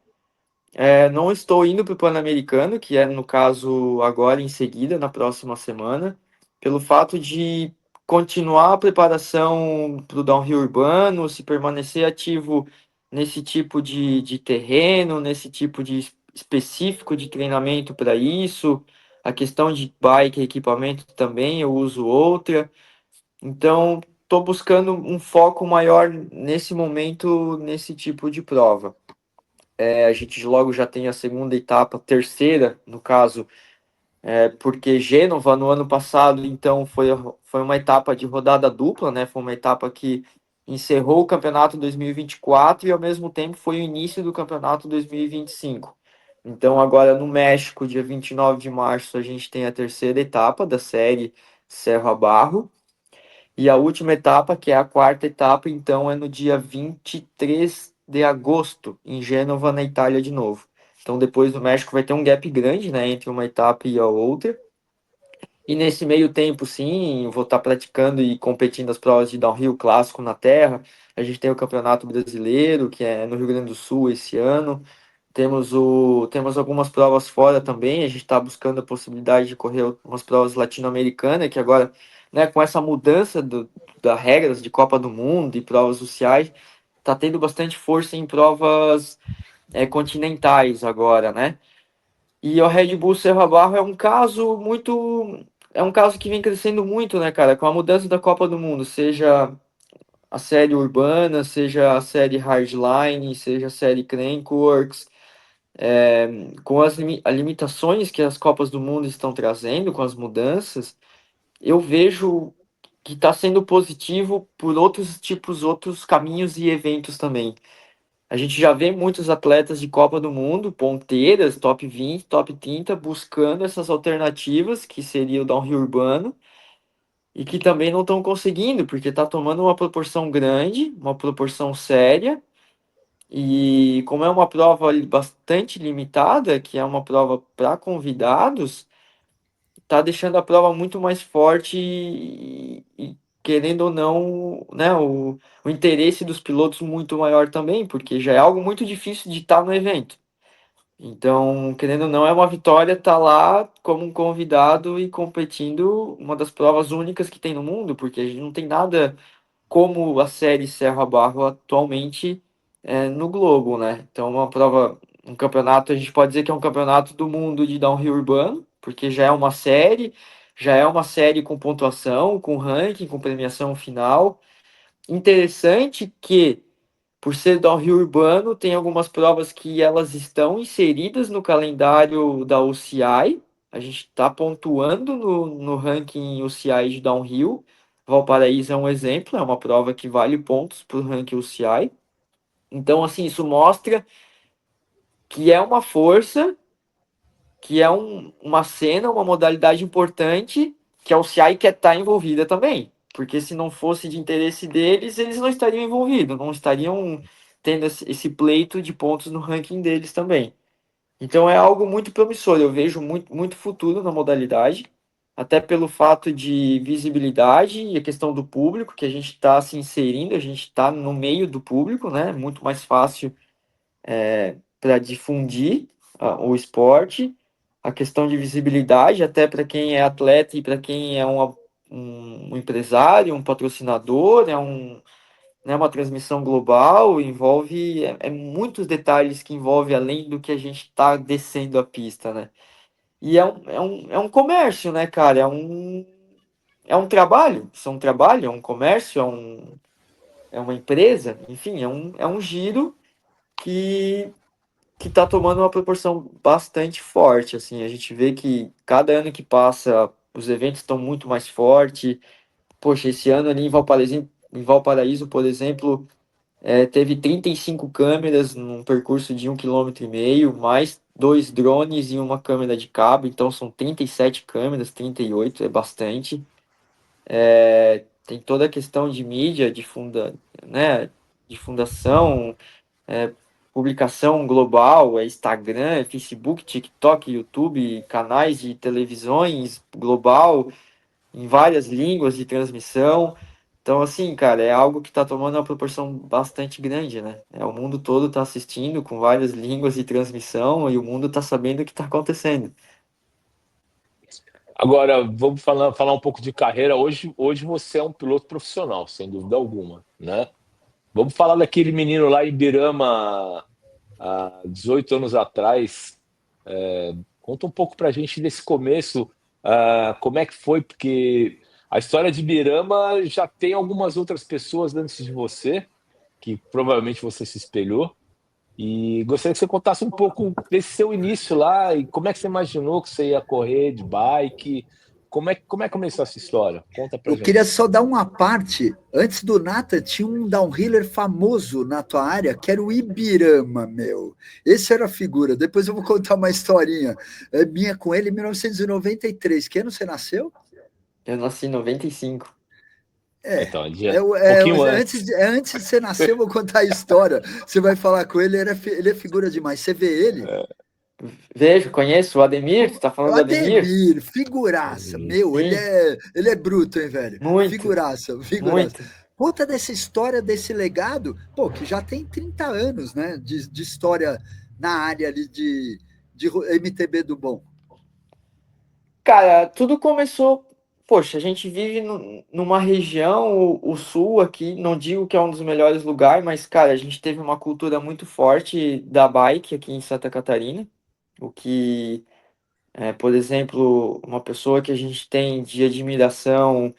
[SPEAKER 3] Não estou indo para o Pan-Americano, que é no caso agora em seguida, na próxima semana, pelo fato de continuar a preparação para o downhill urbano, se permanecer ativo nesse tipo de terreno, nesse tipo de específico de treinamento para isso. A questão de bike e equipamento também, eu uso outra. Então, estou buscando um foco maior nesse momento, nesse tipo de prova. A gente logo já tem a segunda etapa, terceira, no caso, porque Gênova no ano passado, então, foi uma etapa de rodada dupla, né? Foi uma etapa que encerrou o campeonato 2024 e, ao mesmo tempo, foi o início do campeonato 2025. Então, agora no México, dia 29 de março, a gente tem a terceira etapa da série Serra a Barro. E a última etapa, que é a quarta etapa, então é no dia 23 de agosto, em Gênova, na Itália, de novo. Então, depois do México, vai ter um gap grande, né, entre uma etapa e a outra. E nesse meio tempo, sim, vou estar praticando e competindo as provas de downhill clássico na terra. A gente tem o Campeonato Brasileiro, que é no Rio Grande do Sul esse ano. Temos algumas provas fora também. A gente está buscando a possibilidade de correr algumas provas latino-americanas, que agora, né, com essa mudança das regras de Copa do Mundo e provas sociais, está tendo bastante força em provas continentais agora, né? E o Red Bull Serra Barro é um caso que vem crescendo muito, né, cara? Com a mudança da Copa do Mundo, seja a série urbana, seja a série Hardline, seja a série Crankworx, com as limitações que as Copas do Mundo estão trazendo, com as mudanças, eu vejo que está sendo positivo por outros caminhos e eventos também. A gente já vê muitos atletas de Copa do Mundo, ponteiras, top 20, top 30, buscando essas alternativas, que seria o downhill urbano, e que também não estão conseguindo, porque está tomando uma proporção grande, uma proporção séria, e como é uma prova bastante limitada, que é uma prova para convidados, está deixando a prova muito mais forte e, querendo ou não, né, o interesse dos pilotos muito maior também, porque já é algo muito difícil de estar no evento. Então, querendo ou não, é uma vitória estar lá como um convidado e competindo uma das provas únicas que tem no mundo, porque a gente não tem nada como a série Serra Barro atualmente no globo, né? Então, um campeonato, a gente pode dizer que é um campeonato do mundo de downhill urbano, porque já é uma série com pontuação, com ranking, com premiação final. Interessante que por ser downhill urbano, tem algumas provas que elas estão inseridas no calendário da UCI. A gente está pontuando no ranking UCI de downhill. Valparaíso é um exemplo, é uma prova que vale pontos para o ranking UCI. Então, assim, isso mostra que é uma força, que é uma cena, uma modalidade importante, que a UCI quer estar envolvida também. Porque se não fosse de interesse deles, eles não estariam envolvidos, não estariam tendo esse pleito de pontos no ranking deles também. Então é algo muito promissor, eu vejo muito futuro na modalidade, até pelo fato de visibilidade e a questão do público, que a gente está se inserindo, a gente está no meio do público, né? Muito mais fácil para difundir o esporte, a questão de visibilidade, até para quem é atleta e para quem é um empresário, um patrocinador, né, uma transmissão global, envolve muitos detalhes que envolve além do que a gente está descendo a pista, né? E é um comércio, né, cara? É um trabalho, é um trabalho, é um comércio, é uma empresa, enfim, é um giro que está tomando uma proporção bastante forte, assim, a gente vê que cada ano que passa os eventos estão muito mais fortes. Poxa, esse ano ali em Valparaíso, por exemplo, teve 35 câmeras num percurso de 1,5 km, mais dois drones e uma câmera de cabo, então são 37 câmeras, 38 é bastante. Tem toda a questão de mídia, né, de fundação, é, publicação global, Instagram, Facebook, TikTok, YouTube, canais de televisões global, em várias línguas de transmissão. Então, assim, cara, é algo que está tomando uma proporção bastante grande, né? O mundo todo está assistindo com várias línguas de transmissão e o mundo está sabendo o que está acontecendo.
[SPEAKER 2] Agora, vamos falar um pouco de carreira. Hoje você é um piloto profissional, sem dúvida alguma, né? Vamos falar daquele menino lá em Birama, há 18 anos atrás. Conta um pouco para a gente desse começo, como é que foi, porque a história de Birama já tem algumas outras pessoas antes de você, que provavelmente você se espelhou. E gostaria que você contasse um pouco desse seu início lá e como é que você imaginou que você ia correr de bike. Como é que começou essa história? Conta pra
[SPEAKER 1] Eu queria
[SPEAKER 2] gente.
[SPEAKER 1] só dar uma parte. Antes do Nata, tinha um downhiller famoso na tua área, que era o Ibirama, meu. Esse era a figura. Depois eu vou contar uma historinha minha com ele em 1993. Que ano você nasceu?
[SPEAKER 3] Eu nasci em 95.
[SPEAKER 1] É.
[SPEAKER 2] Então, um
[SPEAKER 1] É,
[SPEAKER 2] pouquinho
[SPEAKER 1] antes,
[SPEAKER 2] antes.
[SPEAKER 1] antes de você nascer, eu vou contar a história. Você vai falar com ele, ele é figura demais. Você vê ele,
[SPEAKER 3] Vejo, conheço o Ademir, tu tá
[SPEAKER 1] é o
[SPEAKER 3] falando do Ademir?
[SPEAKER 1] Ademir, figuraça. Meu,
[SPEAKER 3] Sim,
[SPEAKER 1] ele é bruto, hein, velho?
[SPEAKER 3] muito,
[SPEAKER 1] Figuraça, figuraça.
[SPEAKER 3] muito.
[SPEAKER 1] Conta dessa história, desse legado, pô, que já tem 30 anos, né, de história na área ali de MTB do bom.
[SPEAKER 3] Cara, tudo começou. Poxa, a gente vive numa região, o sul aqui, não digo que é um dos melhores lugares, mas, cara, a gente teve uma cultura muito forte da bike aqui em Santa Catarina. O que, por exemplo, uma pessoa que a gente tem de admiração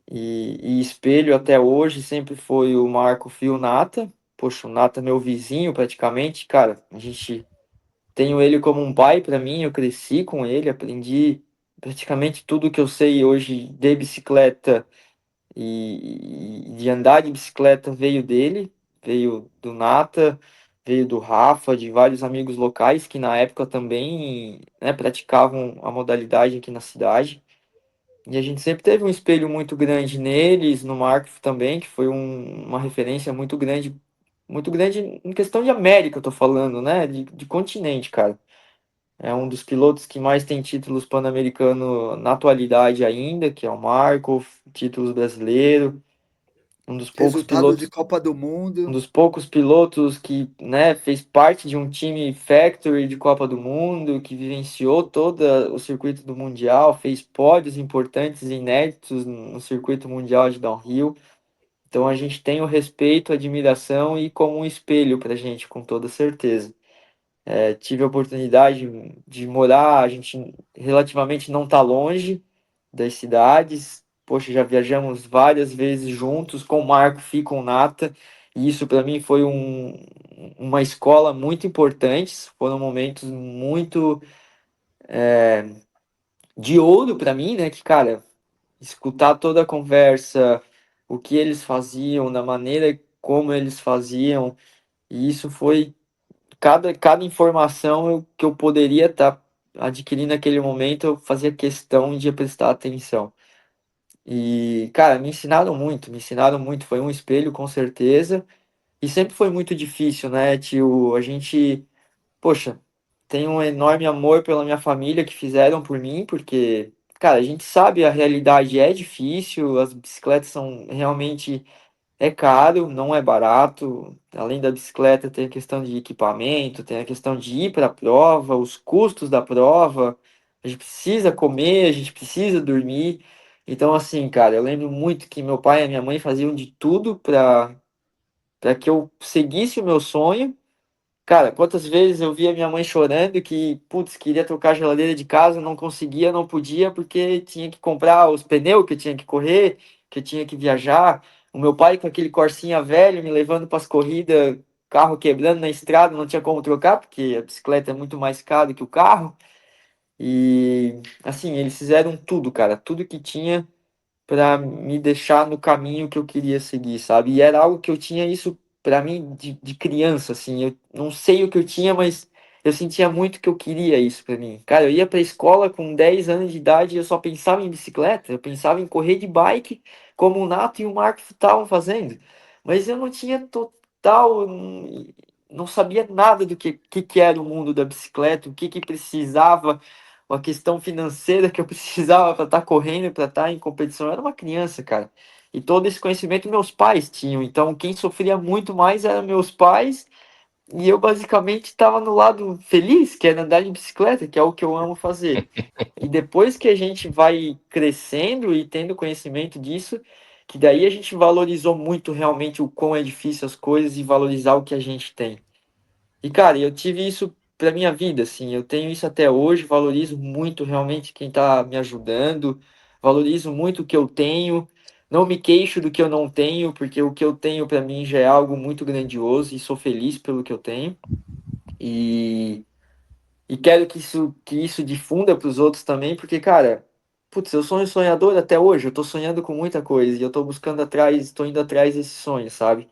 [SPEAKER 3] e espelho até hoje sempre foi o Marco Fio Nata. Poxa, o Nata é meu vizinho praticamente, cara. A gente tenho ele como um pai para mim, eu cresci com ele, aprendi praticamente tudo que eu sei hoje de bicicleta e de andar de bicicleta veio dele, veio do Nata, veio do Rafa, de vários amigos locais que na época também, né, praticavam a modalidade aqui na cidade. E a gente sempre teve um espelho muito grande neles, no Marco também, que foi uma referência muito grande em questão de América, eu tô falando, né, de continente, cara. É um dos pilotos que mais tem títulos pan-americano na atualidade ainda, que é o Marco, títulos brasileiro, um dos poucos
[SPEAKER 1] Resultado de
[SPEAKER 3] pilotos,
[SPEAKER 1] Copa do Mundo,
[SPEAKER 3] que, né, fez parte de um time Factory de Copa do Mundo, que vivenciou todo o circuito do Mundial, fez pódios importantes e inéditos no circuito mundial de downhill. Então a gente tem o respeito, a admiração e como um espelho para a gente, com toda certeza. Tive a oportunidade de morar, a gente relativamente não está longe das cidades. Poxa, já viajamos várias vezes juntos com o Marco, Fih, com o Nata, e isso para mim foi uma escola muito importante. Foram momentos muito de ouro para mim, né? Que, cara, escutar toda a conversa, o que eles faziam, da maneira como eles faziam, e isso foi cada informação que eu poderia estar adquirindo naquele momento, eu fazia questão de prestar atenção. E, cara, me ensinaram muito, foi um espelho com certeza, e sempre foi muito difícil, né, tio? A gente, poxa, tem um enorme amor pela minha família que fizeram por mim, porque, cara, a gente sabe a realidade é difícil, as bicicletas são realmente é caro, não é barato. Além da bicicleta, tem a questão de equipamento, tem a questão de ir para a prova, os custos da prova. A gente precisa comer, a gente precisa dormir. Então, assim, cara, eu lembro muito que meu pai e minha mãe faziam de tudo para que eu seguisse o meu sonho. Cara, quantas vezes eu via minha mãe chorando que, putz, queria trocar a geladeira de casa, não conseguia, não podia, porque tinha que comprar os pneus, que eu tinha que correr, que eu tinha que viajar. O meu pai com aquele Corsinha velho me levando para as corridas, carro quebrando na estrada, não tinha como trocar, porque a bicicleta é muito mais cara que o carro. E, assim, eles fizeram tudo, cara, tudo que tinha para me deixar no caminho que eu queria seguir, sabe? E era algo que eu tinha isso para mim de criança, assim. Eu não sei o que eu tinha, mas eu sentia muito que eu queria isso para mim. Cara, eu ia para a escola com 10 anos de idade e eu só pensava em bicicleta, eu pensava em correr de bike, como o Nato e o Marco estavam fazendo. Mas eu não tinha total, não sabia nada do que era o mundo da bicicleta, o que precisava, uma questão financeira que eu precisava para estar correndo, para estar em competição. Eu era uma criança, cara. E todo esse conhecimento meus pais tinham. Então, quem sofria muito mais eram meus pais. E eu basicamente estava no lado feliz, que era andar de bicicleta, que é o que eu amo fazer. E depois que a gente vai crescendo e tendo conhecimento disso, que daí a gente valorizou muito realmente o quão é difícil as coisas e valorizar o que a gente tem. E, cara, eu tive isso pra minha vida, assim, eu tenho isso até hoje, valorizo muito realmente quem tá me ajudando, valorizo muito o que eu tenho, não me queixo do que eu não tenho, porque o que eu tenho pra mim já é algo muito grandioso e sou feliz pelo que eu tenho. E, e quero que isso difunda pros outros também, porque, cara, putz, eu sou um sonhador até hoje, eu tô sonhando com muita coisa e eu tô buscando atrás, tô indo atrás desse sonho, sabe?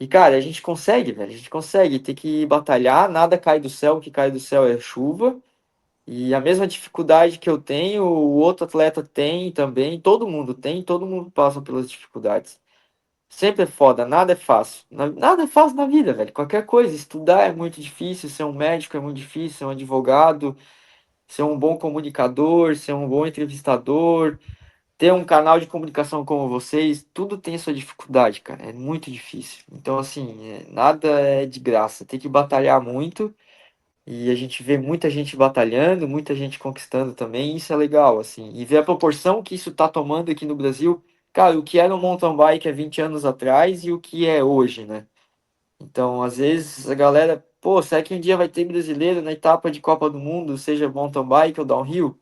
[SPEAKER 3] E, cara, a gente consegue, velho. A gente consegue. Tem que batalhar. Nada cai do céu. O que cai do céu é chuva. E a mesma dificuldade que eu tenho, o outro atleta tem também. Todo mundo tem. Todo mundo passa pelas dificuldades. Sempre é foda. Nada é fácil. Nada é fácil na vida, velho. Qualquer coisa. Estudar é muito difícil. Ser um médico é muito difícil. Ser um advogado. Ser um bom comunicador. Ser um bom entrevistador, ter um canal de comunicação como vocês, tudo tem sua dificuldade, cara. É muito difícil. Então, assim, nada é de graça. Tem que batalhar muito. E a gente vê muita gente batalhando, muita gente conquistando também. Isso é legal, assim. E ver a proporção que isso tá tomando aqui no Brasil. Cara, o que era um mountain bike há 20 anos atrás e o que é hoje, né? Então, às vezes, a galera, pô, será que um dia vai ter brasileiro na etapa de Copa do Mundo, seja mountain bike ou downhill?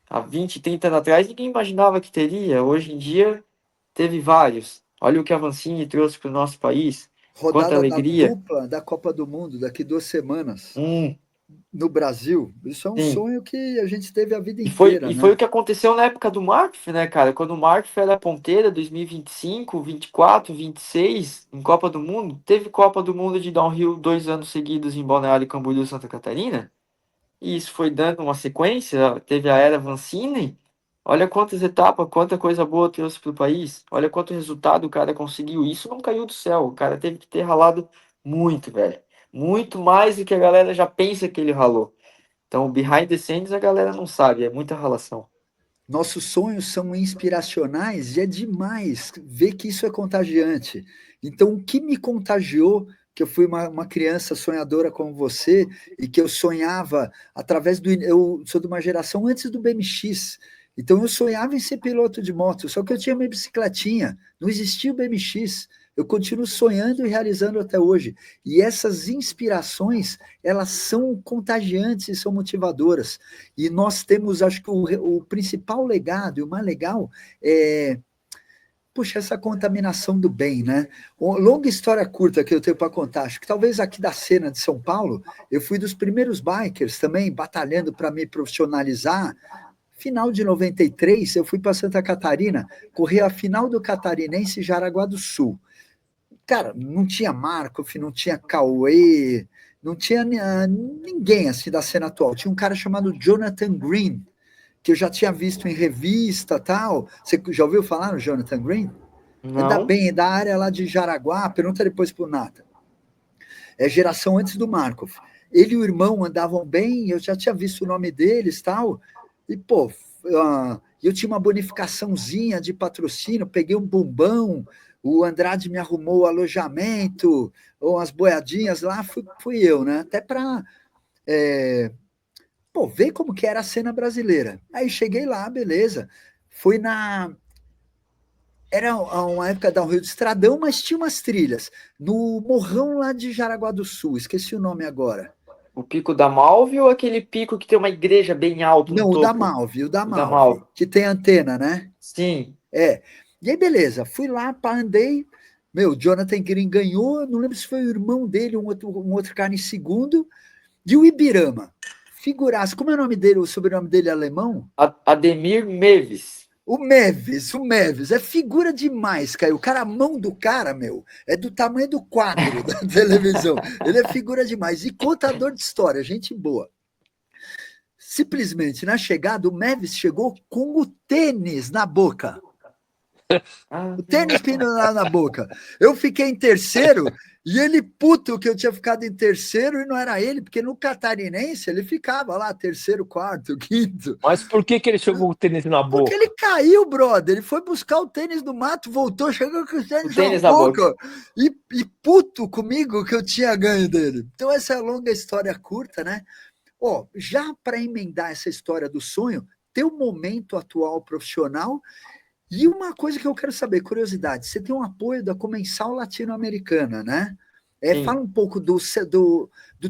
[SPEAKER 3] Há 20, 30 anos atrás, ninguém imaginava que teria. Hoje em dia, teve vários. Olha o que a Vancini trouxe para o nosso país. Quanta
[SPEAKER 1] Rodada da
[SPEAKER 3] alegria.
[SPEAKER 1] dupla da Copa do Mundo daqui 2 semanas
[SPEAKER 3] Hum,
[SPEAKER 1] no Brasil. Isso é um
[SPEAKER 3] sim.
[SPEAKER 1] sonho que a gente teve a vida
[SPEAKER 3] E foi,
[SPEAKER 1] inteira,
[SPEAKER 3] e foi
[SPEAKER 1] né?
[SPEAKER 3] o que aconteceu na época do Markf, né, cara? Quando o Markf era ponteira, 2025, 24, 26, em Copa do Mundo. Teve Copa do Mundo de downhill 2 anos seguidos em Balneário Camboriú, Santa Catarina. E isso foi dando uma sequência. Teve a era Vancini. Olha quantas etapas, quanta coisa boa trouxe para o país. Olha quanto resultado o cara conseguiu. Isso não caiu do céu. O cara teve que ter ralado muito, velho. Muito mais do que a galera já pensa que ele ralou. Então, o behind the scenes a galera não sabe. É muita ralação.
[SPEAKER 1] Nossos sonhos são inspiracionais e é demais ver que isso é contagiante. Então, o que me contagiou, que eu fui uma criança sonhadora como você, e que eu sonhava através do. Eu sou de uma geração antes do BMX, então eu sonhava em ser piloto de moto, só que eu tinha minha bicicletinha, não existia o BMX. Eu continuo sonhando e realizando até hoje. E essas inspirações, elas são contagiantes e são motivadoras. E nós temos, acho que o principal legado e o mais legal é, puxa, essa contaminação do bem, né? Uma longa história curta que eu tenho para contar. Acho que talvez aqui da cena de São Paulo, eu fui dos primeiros bikers também, batalhando para me profissionalizar. Final de 93, eu fui para Santa Catarina, correr a final do Catarinense Jaraguá do Sul. Cara, não tinha Markov, não tinha Cauê, não tinha ninguém assim da cena atual. Tinha um cara chamado Jonathan Green, que eu já tinha visto em revista tal. Você já ouviu falar no Jonathan Green? Anda
[SPEAKER 3] Não?
[SPEAKER 1] bem, é da área lá de Jaraguá, pergunta depois pro Nata. É geração antes do Markov. Ele e o irmão andavam bem, eu já tinha visto o nome deles tal. E, pô, e eu tinha uma bonificaçãozinha de patrocínio, peguei um bombão, o Andrade me arrumou o alojamento, ou as boiadinhas lá, fui eu, né? Até para ver como que era a cena brasileira. Aí cheguei lá, beleza. Fui na. Era uma época da Rio de Estradão, mas tinha umas trilhas. No morrão lá de Jaraguá do Sul, esqueci o nome agora.
[SPEAKER 3] O Pico da Malve ou aquele pico que tem uma igreja bem alto no
[SPEAKER 1] Não, o da
[SPEAKER 3] topo?
[SPEAKER 1] Malve, o da
[SPEAKER 3] O da
[SPEAKER 1] Malve,
[SPEAKER 3] Malve.
[SPEAKER 1] que tem antena, né?
[SPEAKER 3] Sim.
[SPEAKER 1] É. E aí, beleza, fui lá, andei. Meu, Jonathan Green ganhou, não lembro se foi o irmão dele, um outro cara em segundo. E o Ibirama, figuraça, como é o nome dele, o sobrenome dele é alemão?
[SPEAKER 3] Ademir Meves.
[SPEAKER 1] O Meves, é figura demais, cara. O cara, a mão do cara, meu, é do tamanho do quadro da televisão. Ele é figura demais. E contador de história, gente boa. Simplesmente, na chegada, o Meves chegou com o tênis na boca.
[SPEAKER 3] Ah,
[SPEAKER 1] O tênis pendurado na boca. Eu fiquei em terceiro e ele puto que eu tinha ficado em terceiro e não era ele, porque no catarinense ele ficava lá, terceiro, quarto, quinto.
[SPEAKER 2] Mas por que ele chegou com o tênis na
[SPEAKER 1] Porque
[SPEAKER 2] boca?
[SPEAKER 1] ele caiu, brother. Ele foi buscar o tênis do mato, voltou, chegou com o
[SPEAKER 3] o
[SPEAKER 1] tênis na
[SPEAKER 3] tênis na boca.
[SPEAKER 1] boca. E puto comigo que eu tinha ganho dele. Então, essa é a longa história curta, né? Ó, já para emendar essa história do sonho, teu momento atual profissional e uma coisa que eu quero saber, curiosidade, você tem um apoio da Comensal Latino-Americana, né? Fala
[SPEAKER 3] Sim.
[SPEAKER 1] um pouco do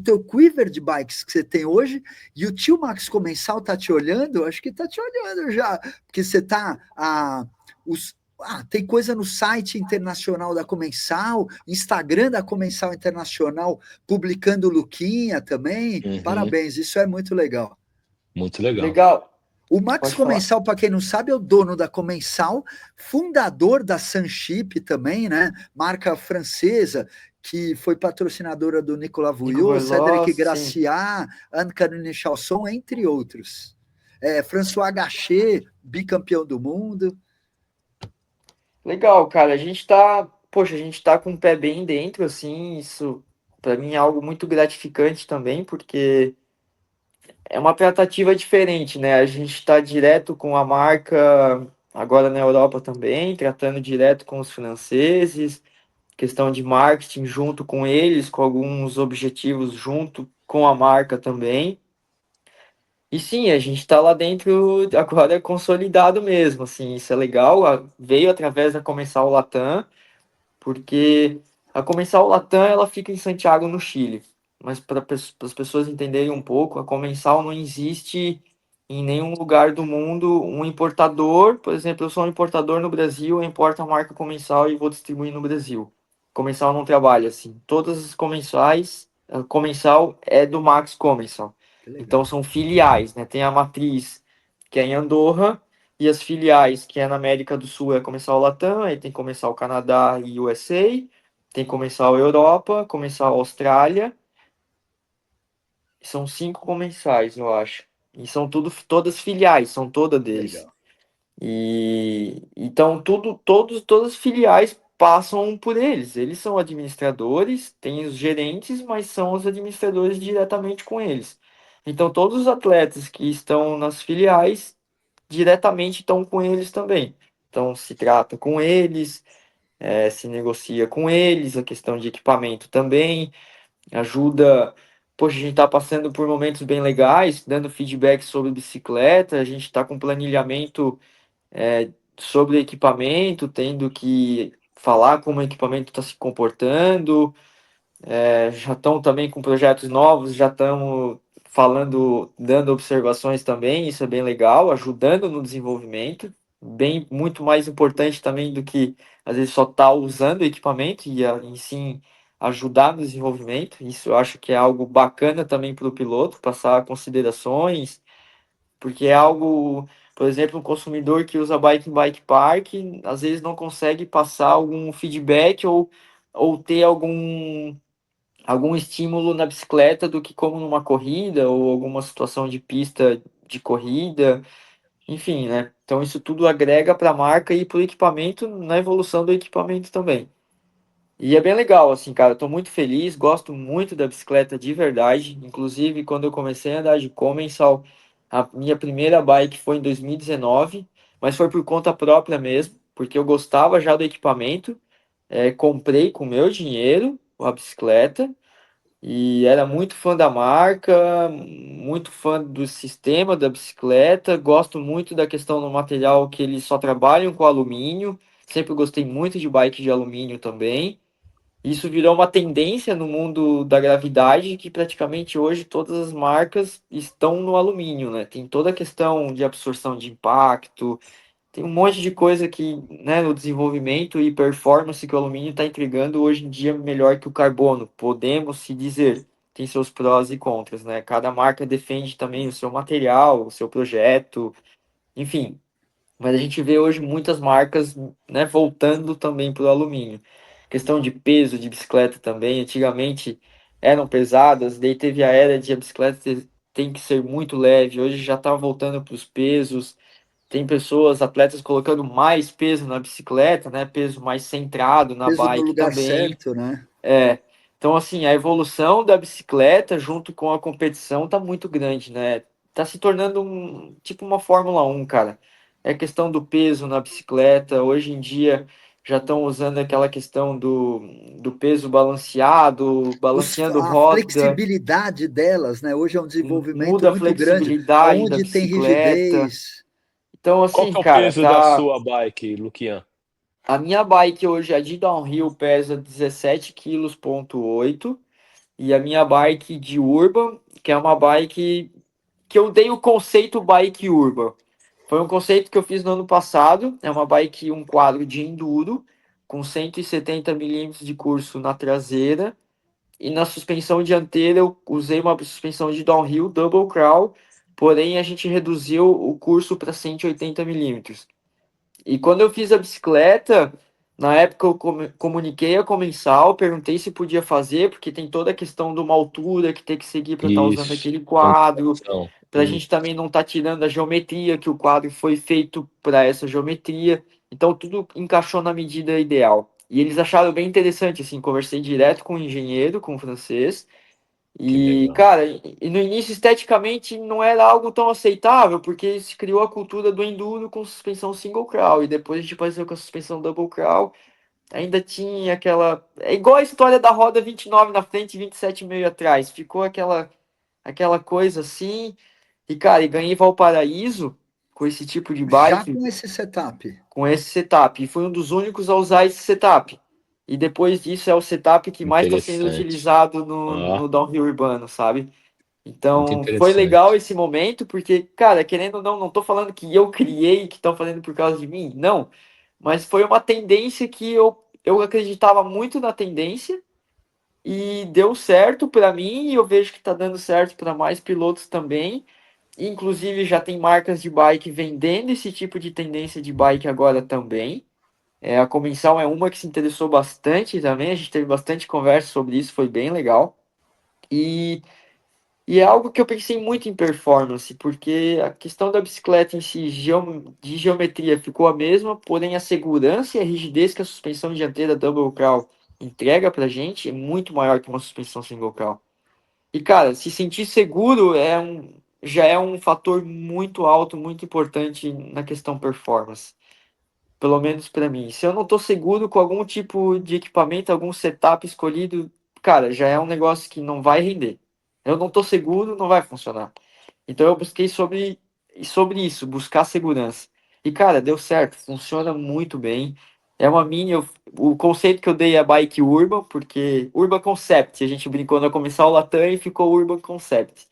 [SPEAKER 1] teu quiver de bikes que você tem hoje, e o tio Max Comensal tá te olhando? Acho que tá te olhando já, porque você tá... tem coisa no site internacional da Comensal, Instagram da Comensal Internacional, publicando Luquinha também.
[SPEAKER 2] Uhum,
[SPEAKER 1] Parabéns, isso é muito legal.
[SPEAKER 2] muito legal.
[SPEAKER 3] Legal.
[SPEAKER 1] O Max
[SPEAKER 3] Pode falar.
[SPEAKER 1] Comensal, para quem não sabe, é o dono da Comensal, fundador da Sunship também, né? Marca francesa, que foi patrocinadora do Nicolas
[SPEAKER 3] Nico
[SPEAKER 1] Vouillot, Cédric
[SPEAKER 3] Veloz, sim.
[SPEAKER 1] Graciat, Anne-Caroline Chausson, entre outros. François Gachet, bicampeão do mundo.
[SPEAKER 3] Legal, cara. A gente tá com o pé bem dentro, assim, isso para mim é algo muito gratificante também, porque é uma tratativa diferente, né? A gente está direto com a marca agora na Europa também, tratando direto com os franceses, questão de marketing junto com eles, com alguns objetivos junto com a marca também. E sim, a gente está lá dentro agora consolidado mesmo, assim, isso é legal. Veio através da Comensal Latam, porque a Comensal Latam ela fica em Santiago, no Chile. Mas para as pessoas entenderem um pouco, a Comensal não existe em nenhum lugar do mundo um importador. Por exemplo, eu sou um importador no Brasil, eu importo a marca Comensal e vou distribuir no Brasil. Comensal não trabalha assim. Todas as comensais, a Comensal é do Max Comensal.
[SPEAKER 1] Que
[SPEAKER 3] Então
[SPEAKER 1] legal.
[SPEAKER 3] são filiais, né? Tem a matriz que é em Andorra e as filiais que é na América do Sul é Comensal Latam, aí tem Comensal Canadá e USA, tem Comensal Europa, Comensal Austrália. São 5 comensais, eu acho. E são todas filiais, são todas deles.
[SPEAKER 1] Legal.
[SPEAKER 3] E então todas as filiais passam por eles. Eles são administradores, tem os gerentes, mas são os administradores diretamente com eles. Então todos os atletas que estão nas filiais diretamente estão com eles também. Então se trata com eles, se negocia com eles, a questão de equipamento também, ajuda. Poxa, a gente está passando por momentos bem legais, dando feedback sobre bicicleta, a gente está com planejamento sobre equipamento, tendo que falar como o equipamento está se comportando. Já estão também com projetos novos, já estamos falando, dando observações também, isso é bem legal, ajudando no desenvolvimento, bem muito mais importante também do que às vezes só estar usando o equipamento e em sim ajudar no desenvolvimento. Isso eu acho que é algo bacana também para o piloto, passar considerações, porque é algo, por exemplo, um consumidor que usa bike em bike park, às vezes não consegue passar algum feedback ou ter algum estímulo na bicicleta do que como numa corrida ou alguma situação de pista de corrida, enfim, né? Então isso tudo agrega para a marca e para o equipamento na evolução do equipamento também. E é bem legal, assim, cara. Eu tô muito feliz, gosto muito da bicicleta de verdade. Inclusive, quando eu comecei a andar de Comensal, a minha primeira bike foi em 2019. mas foi por conta própria mesmo, porque eu gostava já do equipamento, comprei com meu dinheiro a bicicleta, e era muito fã da marca, muito fã do sistema da bicicleta, gosto muito da questão do material que eles só trabalham com alumínio, sempre gostei muito de bike de alumínio também. Isso virou uma tendência no mundo da gravidade que praticamente hoje todas as marcas estão no alumínio, né? Tem toda a questão de absorção de impacto, tem um monte de coisa que, né, no desenvolvimento e performance que o alumínio está entregando hoje em dia melhor que o carbono, podemos se dizer. Tem seus prós e contras, né? Cada marca defende também o seu material, o seu projeto, enfim. Mas a gente vê hoje muitas marcas, né, voltando também para o alumínio. Questão de peso de bicicleta também, antigamente eram pesadas, daí teve a era de a bicicleta tem que ser muito leve, hoje já está voltando para os pesos. Tem pessoas, atletas colocando mais peso na bicicleta, né? Peso mais centrado na
[SPEAKER 1] Peso no
[SPEAKER 3] bike
[SPEAKER 1] lugar
[SPEAKER 3] também.
[SPEAKER 1] certo, né?
[SPEAKER 3] Então, assim, a evolução da bicicleta junto com a competição tá muito grande, né? Tá se tornando tipo uma Fórmula 1, cara. É questão do peso na bicicleta. Hoje em dia já estão usando aquela questão do peso balanceado, balanceando
[SPEAKER 1] A
[SPEAKER 3] roda,
[SPEAKER 1] flexibilidade delas, né? Hoje é um desenvolvimento
[SPEAKER 3] muda a
[SPEAKER 1] muito grande,
[SPEAKER 3] flexibilidade da
[SPEAKER 1] aonde tem
[SPEAKER 3] bicicleta.
[SPEAKER 1] rigidez.
[SPEAKER 3] Então,
[SPEAKER 2] Qual
[SPEAKER 3] assim,
[SPEAKER 2] que é o
[SPEAKER 3] cara,
[SPEAKER 2] peso da
[SPEAKER 3] tá.
[SPEAKER 2] sua bike, Luquian?
[SPEAKER 3] A minha bike hoje, a de downhill, pesa 17,8 kg e a minha bike de urban, que é uma bike que eu dei o conceito bike urban. Foi um conceito que eu fiz no ano passado, é uma bike, um quadro de enduro, com 170 milímetros de curso na traseira, e na suspensão dianteira eu usei uma suspensão de downhill double crawl, porém a gente reduziu o curso para 180 milímetros. E quando eu fiz a bicicleta, na época eu comuniquei a Comensal, perguntei se podia fazer, porque tem toda a questão de uma altura que tem que seguir para estar usando
[SPEAKER 2] Isso.
[SPEAKER 3] aquele quadro, para a
[SPEAKER 2] Isso.
[SPEAKER 3] gente também não estar tirando a geometria, que o quadro foi feito para essa geometria. Então tudo encaixou na medida ideal. E eles acharam bem interessante, assim, conversei direto com o engenheiro, com o francês,
[SPEAKER 2] Que
[SPEAKER 3] e,
[SPEAKER 2] legal.
[SPEAKER 3] cara, e no início esteticamente não era algo tão aceitável, porque se criou a cultura do enduro com suspensão single crawl, e depois a gente apareceu com a suspensão double crawl, ainda tinha aquela... É igual a história da roda 29 na frente e 27,5 atrás, ficou aquela coisa assim, e, cara, e ganhei Valparaíso com esse tipo de
[SPEAKER 1] Já
[SPEAKER 3] bike,
[SPEAKER 1] com esse setup.
[SPEAKER 3] com esse setup, e fui um dos únicos a usar esse setup. E depois disso é o setup que mais está sendo
[SPEAKER 2] Interessante.
[SPEAKER 3] utilizado no,
[SPEAKER 2] Ah,
[SPEAKER 3] no downhill urbano, sabe?
[SPEAKER 2] muito
[SPEAKER 3] Então, foi legal
[SPEAKER 2] interessante.
[SPEAKER 3] esse momento, porque, cara, querendo ou não, não tô falando que eu criei, que estão fazendo por causa de mim, não. Mas foi uma tendência que eu acreditava muito na tendência e deu certo para mim e eu vejo que tá dando certo para mais pilotos também. Inclusive, já tem marcas de bike vendendo esse tipo de tendência de bike agora também. A Comensal é uma que se interessou bastante também, a gente teve bastante conversa sobre isso, foi bem legal. E e é algo que eu pensei muito em performance, porque a questão da bicicleta em si, de geometria, ficou a mesma, porém a segurança e a rigidez que a suspensão dianteira double crawl entrega pra gente é muito maior que uma suspensão single crawl. E, cara, se sentir seguro já é um fator muito alto, muito importante na questão performance. Pelo menos para mim. Se eu não tô seguro com algum tipo de equipamento, algum setup escolhido, cara, já é um negócio que não vai render. Eu não tô seguro, não vai funcionar. Então eu busquei sobre isso, buscar segurança. E, cara, deu certo, funciona muito bem. É uma o conceito que eu dei é bike urban, porque Urban Concept, a gente brincou na Comissão Latam e ficou Urban Concept.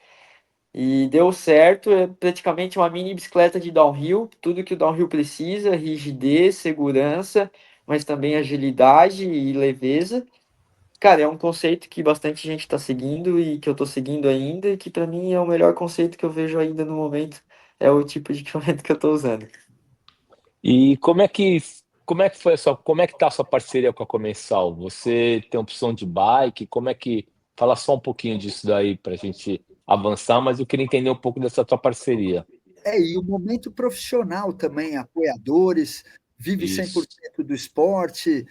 [SPEAKER 3] E deu certo, é praticamente uma mini bicicleta de downhill, tudo que o downhill precisa, rigidez, segurança, mas também agilidade e leveza. Cara, é um conceito que bastante gente está seguindo e que eu estou seguindo ainda, e que para mim é o melhor conceito que eu vejo ainda no momento, é o tipo de equipamento que eu estou usando.
[SPEAKER 2] E como é que tá a sua parceria com a Comensal? Você tem opção de bike? Como é que fala só um pouquinho disso daí para a gente avançar, mas eu queria entender um pouco dessa tua parceria.
[SPEAKER 1] E o momento profissional também, apoiadores, vive
[SPEAKER 2] Isso.
[SPEAKER 1] 100% do esporte,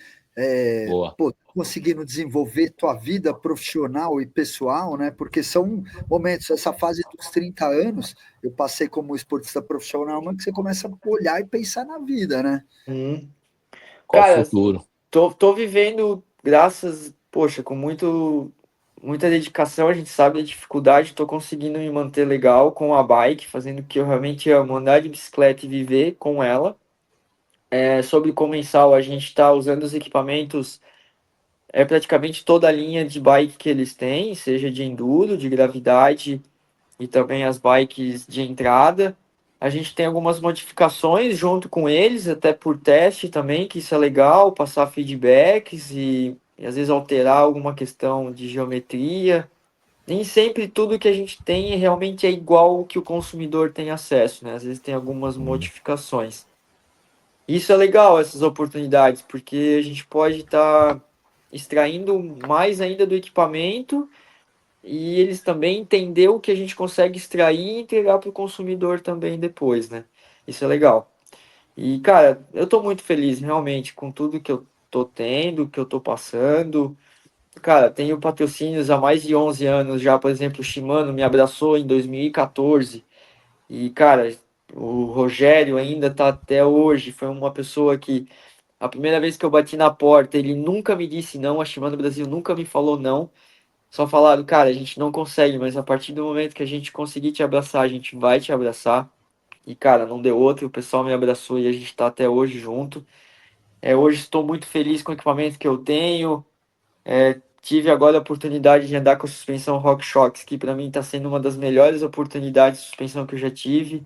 [SPEAKER 2] Boa.
[SPEAKER 1] Pô, conseguindo desenvolver tua vida profissional e pessoal, né? Porque são momentos, essa fase dos 30 anos, eu passei como esportista profissional, mas que você começa a olhar e pensar na vida, né?
[SPEAKER 3] Hum.
[SPEAKER 2] Qual o
[SPEAKER 3] Cara,
[SPEAKER 2] futuro?
[SPEAKER 3] tô vivendo, graças, poxa, com muita dedicação, a gente sabe a dificuldade, tô conseguindo me manter legal com a bike, fazendo o que eu realmente amo, andar de bicicleta e viver com ela. Sobre o Comensal, a gente está usando os equipamentos, praticamente toda a linha de bike que eles têm, seja de enduro, de gravidade e também as bikes de entrada. A gente tem algumas modificações junto com eles, até por teste também, que isso é legal, passar feedbacks e às vezes alterar alguma questão de geometria. Nem sempre tudo que a gente tem realmente é igual o que o consumidor tem acesso, né? Às vezes tem algumas modificações. Isso é legal, essas oportunidades, porque a gente pode estar extraindo mais ainda do equipamento e eles também entender o que a gente consegue extrair e entregar para o consumidor também depois, né? Isso é legal. E, cara, eu tô muito feliz realmente com tudo que eu tô tendo, que eu tô passando. Cara, tenho patrocínios há mais de 11 anos já, por exemplo, o Shimano me abraçou em 2014. E, cara, o Rogério ainda tá até hoje. Foi uma pessoa que, a primeira vez que eu bati na porta, ele nunca me disse não. A Shimano Brasil nunca me falou não. Só falaram, cara, a gente não consegue, mas a partir do momento que a gente conseguir te abraçar, a gente vai te abraçar. E, cara, não deu outro. O pessoal me abraçou e a gente tá até hoje junto. Hoje estou muito feliz com o equipamento que eu tenho. Tive agora a oportunidade de andar com a suspensão RockShox, que para mim está sendo uma das melhores oportunidades de suspensão que eu já tive.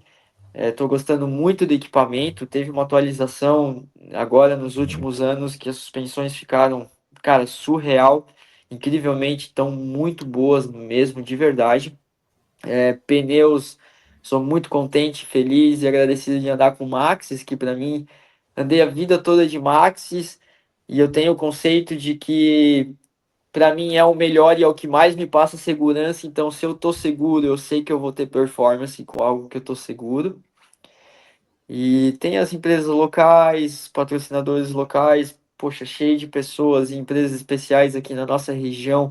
[SPEAKER 3] Estou gostando muito do equipamento. Teve uma atualização agora nos últimos anos que as suspensões ficaram, cara, surreal. Incrivelmente, estão muito boas mesmo, de verdade. Pneus, sou muito contente, feliz e agradecido de andar com Maxxis, que para mim, andei a vida toda de Maxxis. E eu tenho o conceito de que para mim é o melhor e é o que mais me passa segurança. Então, se eu tô seguro, eu sei que eu vou ter performance com algo que eu tô seguro. E tem as empresas locais, patrocinadores locais, poxa, cheio de pessoas e empresas especiais aqui na nossa região.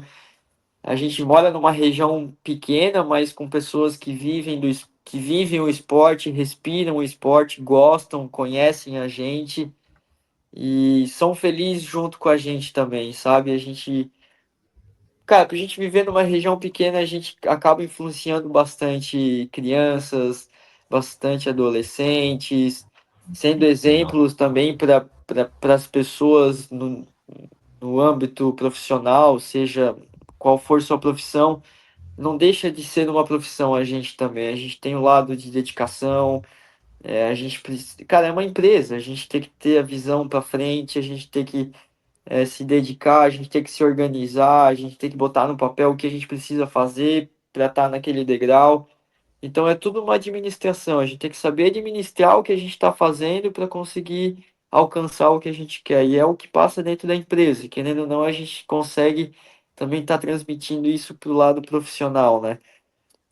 [SPEAKER 3] A gente mora numa região pequena, mas com pessoas que que vivem o esporte, respiram o esporte, gostam, conhecem a gente e são felizes junto com a gente também, sabe? A gente, cara, pra gente viver numa região pequena, a gente acaba influenciando bastante crianças, bastante adolescentes, sendo exemplos também para as pessoas no âmbito profissional, seja qual for sua profissão, não deixa de ser uma profissão a gente também. A gente tem o lado de dedicação, a gente precisa, cara, é uma empresa, a gente tem que ter a visão para frente, a gente tem que se dedicar, a gente tem que se organizar, a gente tem que botar no papel o que a gente precisa fazer para estar naquele degrau. Então é tudo uma administração, a gente tem que saber administrar o que a gente está fazendo para conseguir alcançar o que a gente quer. E é o que passa dentro da empresa, e querendo ou não, a gente consegue também estar transmitindo isso para o lado profissional, né?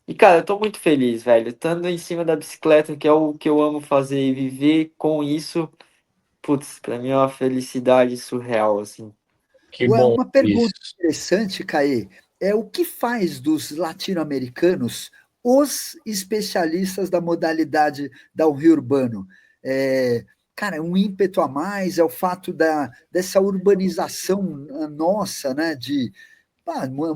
[SPEAKER 3] E cara, eu tô muito feliz, velho, estando em cima da bicicleta, que é o que eu amo fazer e viver com isso, putz, para mim é uma felicidade surreal, assim.
[SPEAKER 2] Que
[SPEAKER 1] Ué,
[SPEAKER 2] bom
[SPEAKER 1] uma pergunta
[SPEAKER 2] isso.
[SPEAKER 1] interessante, Caê, é o que faz dos latino-americanos os especialistas da modalidade downhill urbano? É, cara, é um ímpeto a mais, é o fato dessa urbanização nossa, né, de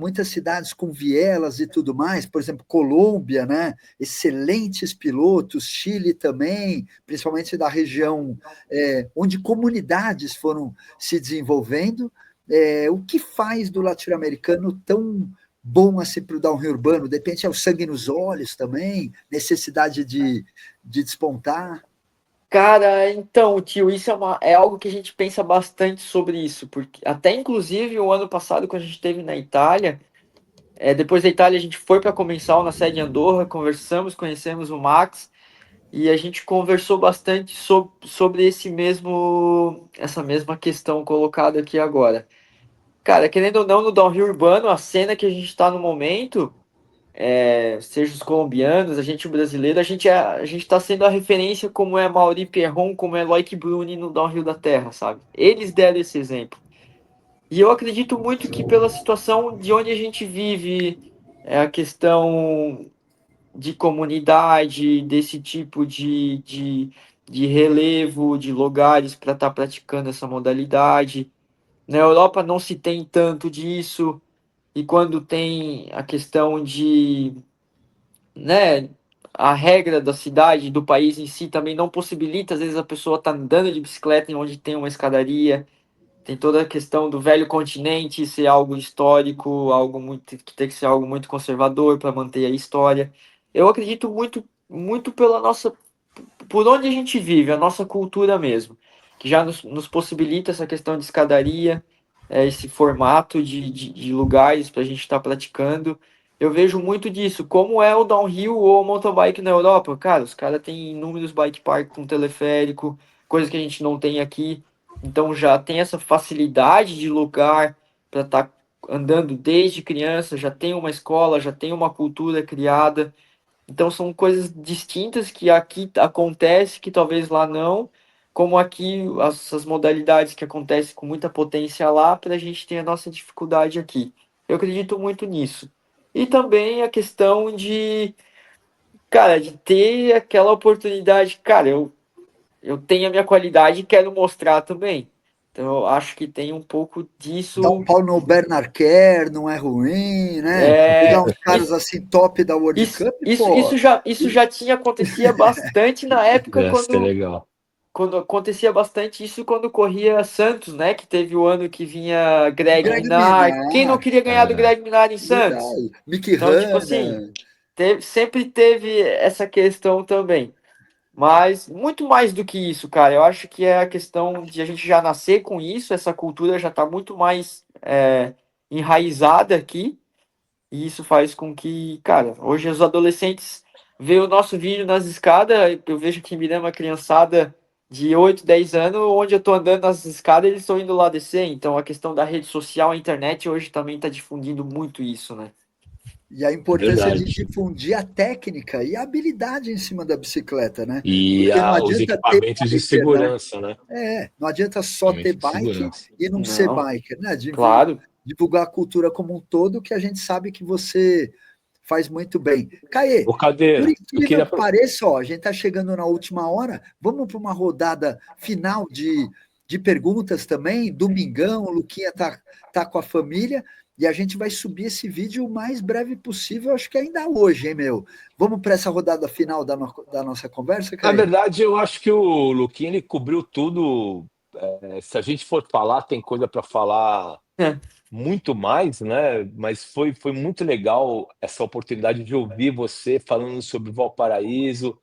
[SPEAKER 1] muitas cidades com vielas e tudo mais, por exemplo, Colômbia, né? Excelentes pilotos, Chile também, principalmente da região onde comunidades foram se desenvolvendo. O que faz do latino-americano tão bom assim para o downhill urbano? De repente é o sangue nos olhos também, necessidade de despontar.
[SPEAKER 3] Cara, então, tio, isso é algo que a gente pensa bastante sobre isso, porque até inclusive o ano passado, quando a gente esteve na Itália, depois da Itália a gente foi para Comensal na sede de Andorra, conversamos, conhecemos o Max e a gente conversou bastante sobre essa mesma questão colocada aqui agora. Cara, querendo ou não, no downhill urbano, a cena que a gente está no momento seja os colombianos, a gente o brasileiro, a gente está sendo a referência como é Mauri Perron, como é Loic Bruni no downhill da terra, sabe? Eles deram esse exemplo. E eu acredito muito que pela situação de onde a gente vive, a questão de comunidade, desse tipo de relevo, de lugares para estar praticando essa modalidade. Na Europa não se tem tanto disso, e quando tem a questão de, né, a regra da cidade, do país em si também não possibilita, às vezes a pessoa está andando de bicicleta em onde tem uma escadaria, tem toda a questão do velho continente ser algo histórico, algo muito que tem que ser algo muito conservador para manter a história. Eu acredito muito pela nossa por onde a gente vive, a nossa cultura mesmo, que já nos possibilita essa questão de escadaria, esse formato de lugares para a gente estar praticando. Eu vejo muito disso, como é o downhill ou o mountain bike na Europa. Cara, os caras têm inúmeros bike park com teleférico, coisas que a gente não tem aqui. Então já tem essa facilidade de lugar para estar andando desde criança, já tem uma escola, já tem uma cultura criada. Então são coisas distintas que aqui acontece, que talvez lá não, como aqui essas modalidades que acontecem com muita potência lá, para a gente ter a nossa dificuldade aqui. Eu acredito muito nisso. E também a questão de, cara, de ter aquela oportunidade, cara, eu tenho a minha qualidade e quero mostrar também. Então eu acho que tem um pouco
[SPEAKER 1] Dar um
[SPEAKER 3] disso.
[SPEAKER 1] pau no Bernard Kerr não é ruim, né? Pegar
[SPEAKER 3] É,
[SPEAKER 1] uns caras assim top da World
[SPEAKER 3] isso,
[SPEAKER 1] Cup,
[SPEAKER 3] isso,
[SPEAKER 1] pô.
[SPEAKER 3] isso já tinha acontecia bastante na época
[SPEAKER 2] Essa é legal.
[SPEAKER 3] quando acontecia bastante isso quando corria Santos, né? Que teve o ano que vinha Greg
[SPEAKER 1] Greg
[SPEAKER 3] Minnaar. Quem não
[SPEAKER 1] Minar,
[SPEAKER 3] queria ganhar do
[SPEAKER 2] É,
[SPEAKER 3] Greg Minnaar em Santos?
[SPEAKER 1] verdade. Mickey
[SPEAKER 3] Então, tipo assim,
[SPEAKER 1] Hanna.
[SPEAKER 3] sempre teve essa questão também. Mas muito mais do que isso, cara. Eu acho que é a questão de a gente já nascer com isso, essa cultura já está muito mais enraizada aqui. E isso faz com que, cara, hoje os adolescentes veem o nosso vídeo nas escadas. Eu vejo que me uma criançada de 8 10 anos, onde eu tô andando nas escadas, eles estão indo lá descer. Então a questão da rede social, a internet hoje também está difundindo muito isso, né?
[SPEAKER 1] E a
[SPEAKER 2] é
[SPEAKER 1] importância de
[SPEAKER 2] verdade.
[SPEAKER 1] difundir a técnica e a habilidade em cima da bicicleta, né?
[SPEAKER 2] E
[SPEAKER 1] Porque não
[SPEAKER 2] os
[SPEAKER 1] adianta ter
[SPEAKER 2] equipamentos de
[SPEAKER 1] biker, né?
[SPEAKER 2] segurança, né?
[SPEAKER 1] Não adianta só ter
[SPEAKER 2] Equipamento de
[SPEAKER 1] bike
[SPEAKER 2] segurança.
[SPEAKER 1] e não ser
[SPEAKER 3] Não,
[SPEAKER 1] biker, né?
[SPEAKER 3] claro.
[SPEAKER 1] Divulgar a cultura como um todo, que a gente sabe que você faz muito bem. Caê,
[SPEAKER 2] Ô,
[SPEAKER 1] por
[SPEAKER 2] Cadeira, eu
[SPEAKER 1] incrível
[SPEAKER 2] queria.
[SPEAKER 1] que pareça, ó, a gente está chegando na última hora, vamos para uma rodada final de perguntas também. Domingão, o Luquinha tá com a família e a gente vai subir esse vídeo o mais breve possível, acho que ainda hoje, hein, meu? Vamos para essa rodada final da nossa conversa,
[SPEAKER 2] Na
[SPEAKER 1] Caê?
[SPEAKER 2] verdade, eu acho que o Luquinha ele cobriu tudo. Se a gente for falar, tem coisa para falar muito mais, né? Mas foi muito legal essa oportunidade de ouvir você falando sobre Valparaíso,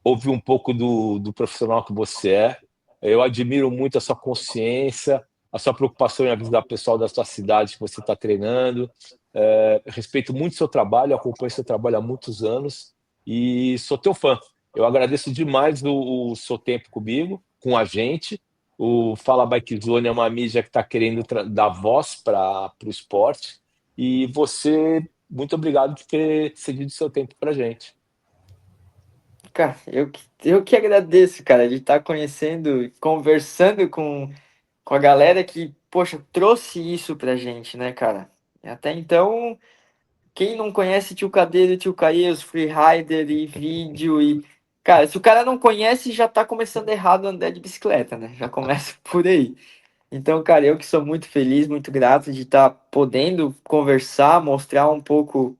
[SPEAKER 2] ouvir um pouco do profissional que você é. Eu admiro muito a sua consciência, a sua preocupação em avisar o pessoal da sua cidade que você está treinando. Respeito muito o seu trabalho, acompanho seu trabalho há muitos anos e sou teu fã. Eu agradeço demais o seu tempo comigo, com a gente. O Fala Bike Zone é uma mídia que está querendo dar voz para o esporte. E você, muito obrigado por ter cedido seu tempo para a gente.
[SPEAKER 3] Cara, eu que agradeço, cara, de estar conhecendo, conversando com a galera que, poxa, trouxe isso pra gente, né, cara? Até então, quem não conhece Tio Cadeiro, Tio Caê, os Freerider e vídeo e. Cara, se o cara não conhece, já tá começando errado a andar de bicicleta, né? Já começa por aí. Então, cara, eu que sou muito feliz, muito grato de estar podendo conversar, mostrar um pouco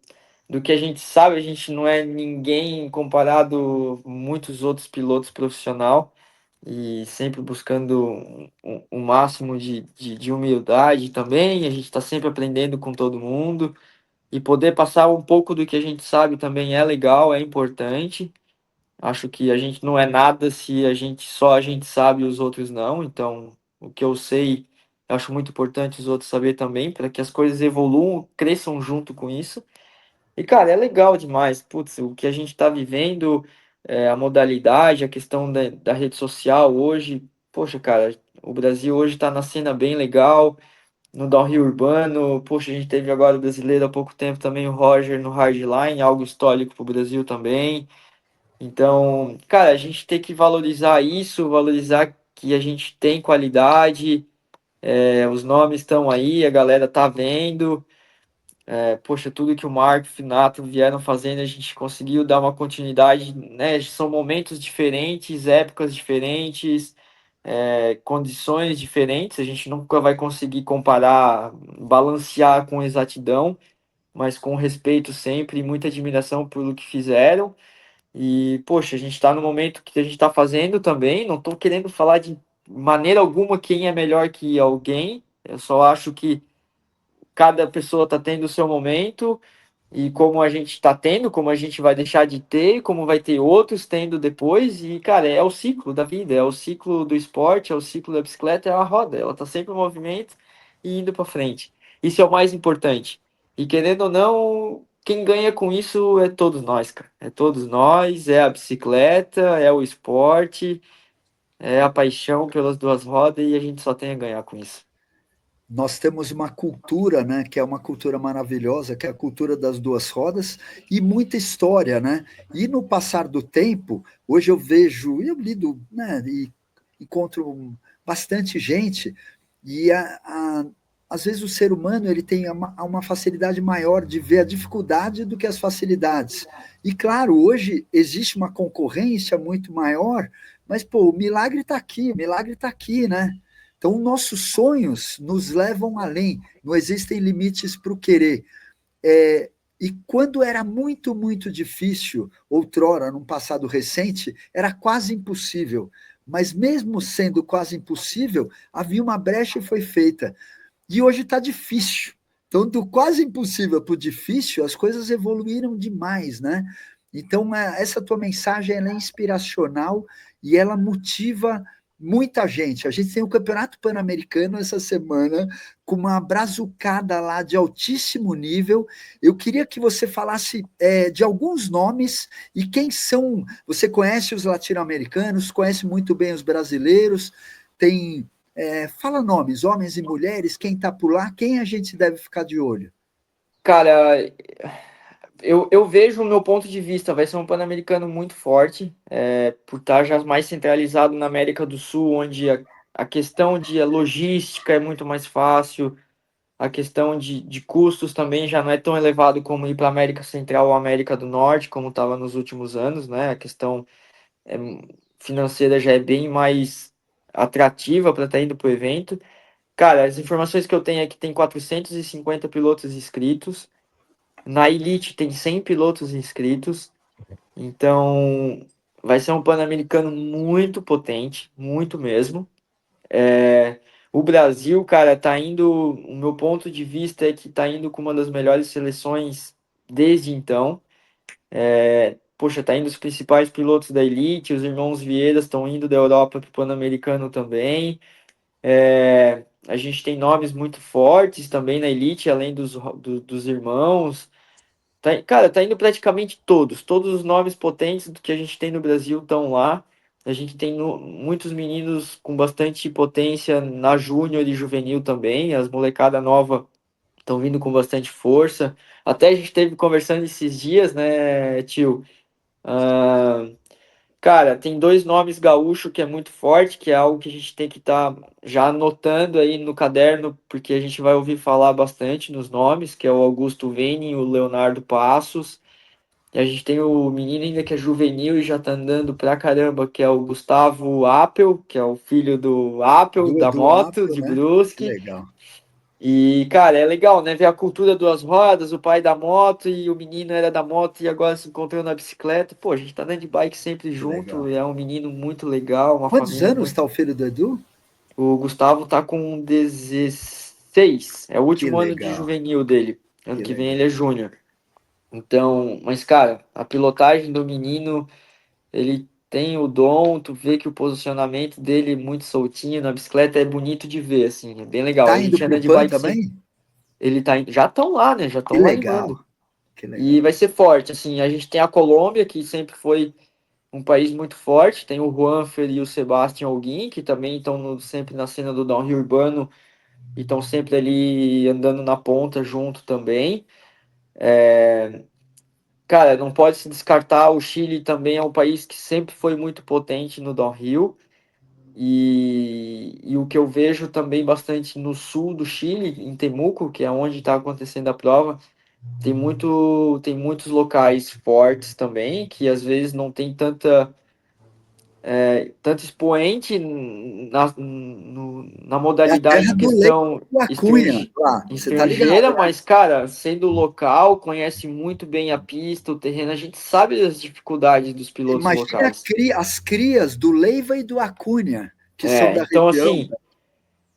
[SPEAKER 3] do que a gente sabe. A gente não é ninguém comparado a muitos outros pilotos profissional e sempre buscando um máximo de humildade também. A gente está sempre aprendendo com todo mundo e poder passar um pouco do que a gente sabe também é legal, é importante. Acho que a gente não é nada se a gente sabe e os outros não. Então, o que eu sei, eu acho muito importante os outros saber também, para que as coisas evoluam, cresçam junto com isso. E, cara, é legal demais. Putz, o que a gente está vivendo, a modalidade, a questão da rede social hoje. Poxa, cara, o Brasil hoje está na cena bem legal. no downhill urbano. Poxa, a gente teve agora o brasileiro há pouco tempo também, o Roger no hardline, algo histórico para o Brasil também. Então, cara, a gente tem que valorizar isso, valorizar que a gente tem qualidade, os nomes estão aí, a galera tá vendo. Poxa, tudo que o Marco e o Finato vieram fazendo, a gente conseguiu dar uma continuidade, né? São momentos diferentes, épocas diferentes, condições diferentes. A gente nunca vai conseguir comparar, balancear com exatidão, mas com respeito sempre e muita admiração pelo que fizeram. E, poxa, a gente está no momento que a gente está fazendo também. Não estou querendo falar de maneira alguma quem é melhor que alguém. Eu só acho que cada pessoa está tendo o seu momento e como a gente está tendo, como a gente vai deixar de ter, como vai ter outros tendo depois. E, cara, é o ciclo da vida, é o ciclo do esporte, é o ciclo da bicicleta, é a roda. Ela está sempre em movimento e indo para frente. Isso é o mais importante. E querendo ou não, quem ganha com isso é todos nós, cara. É todos nós, é a bicicleta, é o esporte, é a paixão pelas duas rodas e a gente só tem a ganhar com isso.
[SPEAKER 1] Nós temos uma cultura, né, que é uma cultura maravilhosa, que é a cultura das duas rodas, e muita história, né? E no passar do tempo, hoje eu vejo, eu lido, né, e encontro bastante gente, e às vezes o ser humano ele tem uma facilidade maior de ver a dificuldade do que as facilidades. E claro, hoje existe uma concorrência muito maior, mas pô, o milagre está aqui, o milagre está aqui, né? Então, nossos sonhos nos levam além, não existem limites para o querer. E quando era muito, muito difícil, outrora, num passado recente, era quase impossível. Mas mesmo sendo quase impossível, havia uma brecha e foi feita. E hoje está difícil. Então, do quase impossível para o difícil, as coisas evoluíram demais, né? Então, essa tua mensagem ela é inspiracional e ela motiva muita gente. A gente tem o Campeonato Pan-Americano essa semana, com uma brazucada lá de altíssimo nível. Eu queria que você falasse de alguns nomes e quem são. Você conhece os latino-americanos, conhece muito bem os brasileiros, tem fala nomes, homens e mulheres, quem está por lá, quem a gente deve ficar de olho?
[SPEAKER 3] Cara, eu vejo o meu ponto de vista, vai ser um Pan-Americano muito forte, por estar já mais centralizado na América do Sul, onde a questão de logística é muito mais fácil, a questão de custos também já não é tão elevado como ir para a América Central ou América do Norte, como estava nos últimos anos, né? A questão é, financeira já é bem mais atrativa para estar indo para o evento. Cara, as informações que eu tenho é que tem 450 pilotos inscritos. Na Elite tem 100 pilotos inscritos, então vai ser um Pan-Americano muito potente, muito mesmo. O Brasil, cara, tá indo. O meu ponto de vista é que tá indo com uma das melhores seleções desde então. Poxa, tá indo os principais pilotos da Elite, os irmãos Vieira estão indo da Europa para o Pan-Americano também. A gente tem nomes muito fortes também na Elite, além dos irmãos. Cara, tá indo praticamente todos os nomes potentes do que a gente tem no Brasil estão lá. A gente tem muitos meninos com bastante potência na júnior e juvenil também. As molecada nova estão vindo com bastante força. Até a gente teve conversando esses dias, né, tio? Ah, cara, tem dois nomes gaúcho que é muito forte, que é algo que a gente tem que estar já anotando aí no caderno, porque a gente vai ouvir falar bastante nos nomes, que é o Augusto Veni e o Leonardo Passos. E a gente tem o menino ainda que é juvenil e já tá andando pra caramba, que é o Gustavo Appel, que é o filho do Appel,
[SPEAKER 1] Do
[SPEAKER 3] da
[SPEAKER 1] Edu
[SPEAKER 3] moto,
[SPEAKER 1] Apio,
[SPEAKER 3] de
[SPEAKER 1] né? Que
[SPEAKER 3] Brusque.
[SPEAKER 1] legal,
[SPEAKER 3] E, cara, é legal, né? Ver a cultura duas rodas, o pai da moto e o menino era da moto e agora se encontrou na bicicleta. Pô, a gente tá andando de bike sempre
[SPEAKER 1] que
[SPEAKER 3] junto,
[SPEAKER 1] legal.
[SPEAKER 3] é um menino muito legal, uma
[SPEAKER 1] Quantos
[SPEAKER 3] família
[SPEAKER 1] anos
[SPEAKER 3] muito.
[SPEAKER 1] está o filho do Edu?
[SPEAKER 3] O Gustavo tá com 16, é o
[SPEAKER 1] Que
[SPEAKER 3] último ano de
[SPEAKER 1] legal,
[SPEAKER 3] juvenil dele. Ano
[SPEAKER 1] que
[SPEAKER 3] que vem ele
[SPEAKER 1] legal.
[SPEAKER 3] é júnior. Então, mas, cara, a pilotagem do menino. Ele tem o dom, tu vê que o posicionamento dele é muito soltinho na bicicleta, é bonito de ver, assim, é bem legal. A
[SPEAKER 1] Tá indo
[SPEAKER 3] gente
[SPEAKER 1] para
[SPEAKER 3] anda
[SPEAKER 1] o
[SPEAKER 3] de
[SPEAKER 1] PAN
[SPEAKER 3] bike sempre.
[SPEAKER 1] também?
[SPEAKER 3] Já estão lá, né? Já
[SPEAKER 1] Que
[SPEAKER 3] estão
[SPEAKER 1] legal,
[SPEAKER 3] animando.
[SPEAKER 1] que
[SPEAKER 3] E
[SPEAKER 1] legal.
[SPEAKER 3] vai ser forte, assim. A gente tem a Colômbia, que sempre foi um país muito forte. Tem o Juanfer e o Sebastian Holguin, que também estão sempre na cena do downhill urbano, e estão sempre ali andando na ponta junto também. Cara, não pode se descartar, o Chile também é um país que sempre foi muito potente no downhill, e o que eu vejo também bastante no sul do Chile, em Temuco, que é onde está acontecendo a prova, tem muitos locais fortes também, que às vezes não tem tanto expoente na
[SPEAKER 1] É a
[SPEAKER 3] modalidade
[SPEAKER 1] terra
[SPEAKER 3] em
[SPEAKER 1] do leite
[SPEAKER 3] questão
[SPEAKER 1] do Acunha, lá, você tá ligado,
[SPEAKER 3] estrangeira,
[SPEAKER 1] né?
[SPEAKER 3] mas, cara, sendo local, conhece muito bem a pista, o terreno, a gente sabe das dificuldades dos pilotos
[SPEAKER 1] Imagina
[SPEAKER 3] locais.
[SPEAKER 1] as crias do Leiva e do Acunha, que são da
[SPEAKER 3] Então,
[SPEAKER 1] região.
[SPEAKER 3] assim,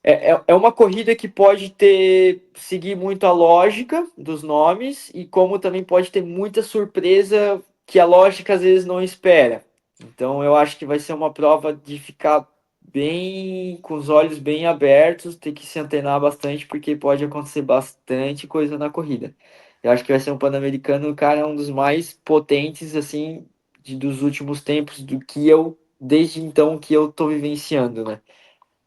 [SPEAKER 3] é uma corrida que pode seguir muito a lógica dos nomes, e como também pode ter muita surpresa que a lógica às vezes não espera. Então eu acho que vai ser uma prova de ficar bem com os olhos bem abertos, ter que se antenar bastante, porque pode acontecer bastante coisa na corrida. Eu acho que vai ser um Pan-Americano, cara, um dos mais potentes assim dos últimos tempos, desde então que eu tô vivenciando, né?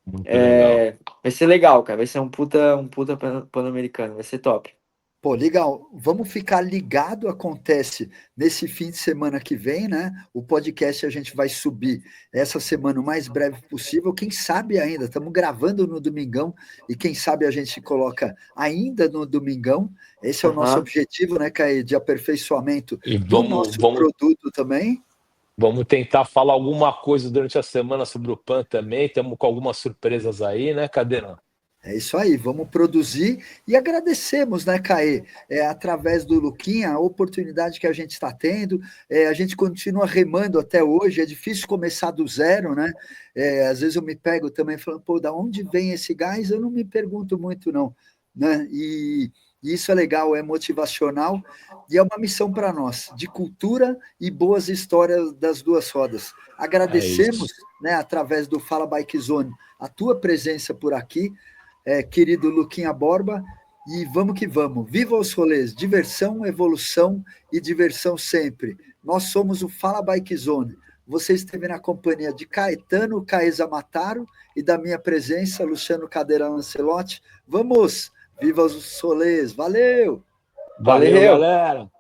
[SPEAKER 2] Muito legal.
[SPEAKER 3] Vai ser legal, cara. Vai ser um puta pan-americano. Vai ser top.
[SPEAKER 1] Pô, legal. Vamos ficar ligado, acontece nesse fim de semana que vem, né? O podcast a gente vai subir essa semana o mais breve possível. Quem sabe ainda, estamos gravando no domingão e quem sabe a gente coloca ainda no domingão. Esse é o nosso
[SPEAKER 3] Aham.
[SPEAKER 1] objetivo, né, Caí, de aperfeiçoamento
[SPEAKER 2] E
[SPEAKER 1] do
[SPEAKER 2] vamos,
[SPEAKER 1] nosso
[SPEAKER 2] vamos,
[SPEAKER 1] produto também.
[SPEAKER 2] vamos tentar falar alguma coisa durante a semana sobre o PAN também. Estamos com algumas surpresas aí, né, Cadeira?
[SPEAKER 1] É isso aí, vamos produzir e agradecemos, né, Caê, através do Luquinha, a oportunidade que a gente está tendo, a gente continua remando até hoje, é difícil começar do zero, né? Às vezes eu me pego também falando, pô, da onde vem esse gás? Eu não me pergunto muito, não, né? E isso é legal, é motivacional e é uma missão para nós, de cultura e boas histórias das duas rodas.
[SPEAKER 2] É
[SPEAKER 1] Agradecemos,
[SPEAKER 2] isso.
[SPEAKER 1] né, através do Fala Bike Zone, a tua presença por aqui, querido Luquinha Borba, e vamos que vamos. Viva os rolês, diversão, evolução e diversão sempre. Nós somos o Fala Bike Zone. Você esteve na companhia de Caetano Caesa Mataro e da minha presença, Luciano Cadeira Lancelotti. Vamos! Viva os rolês! Valeu!
[SPEAKER 2] Valeu,
[SPEAKER 3] Valeu!
[SPEAKER 2] galera.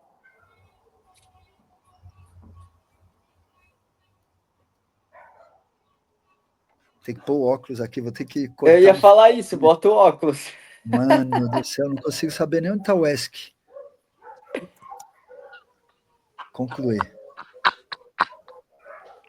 [SPEAKER 1] Tem que pôr o óculos aqui, vou ter que
[SPEAKER 3] Eu
[SPEAKER 1] cortar
[SPEAKER 3] ia
[SPEAKER 1] no.
[SPEAKER 3] falar isso, bota o óculos.
[SPEAKER 1] Mano do céu, não consigo saber nem onde está o ESC. Concluir.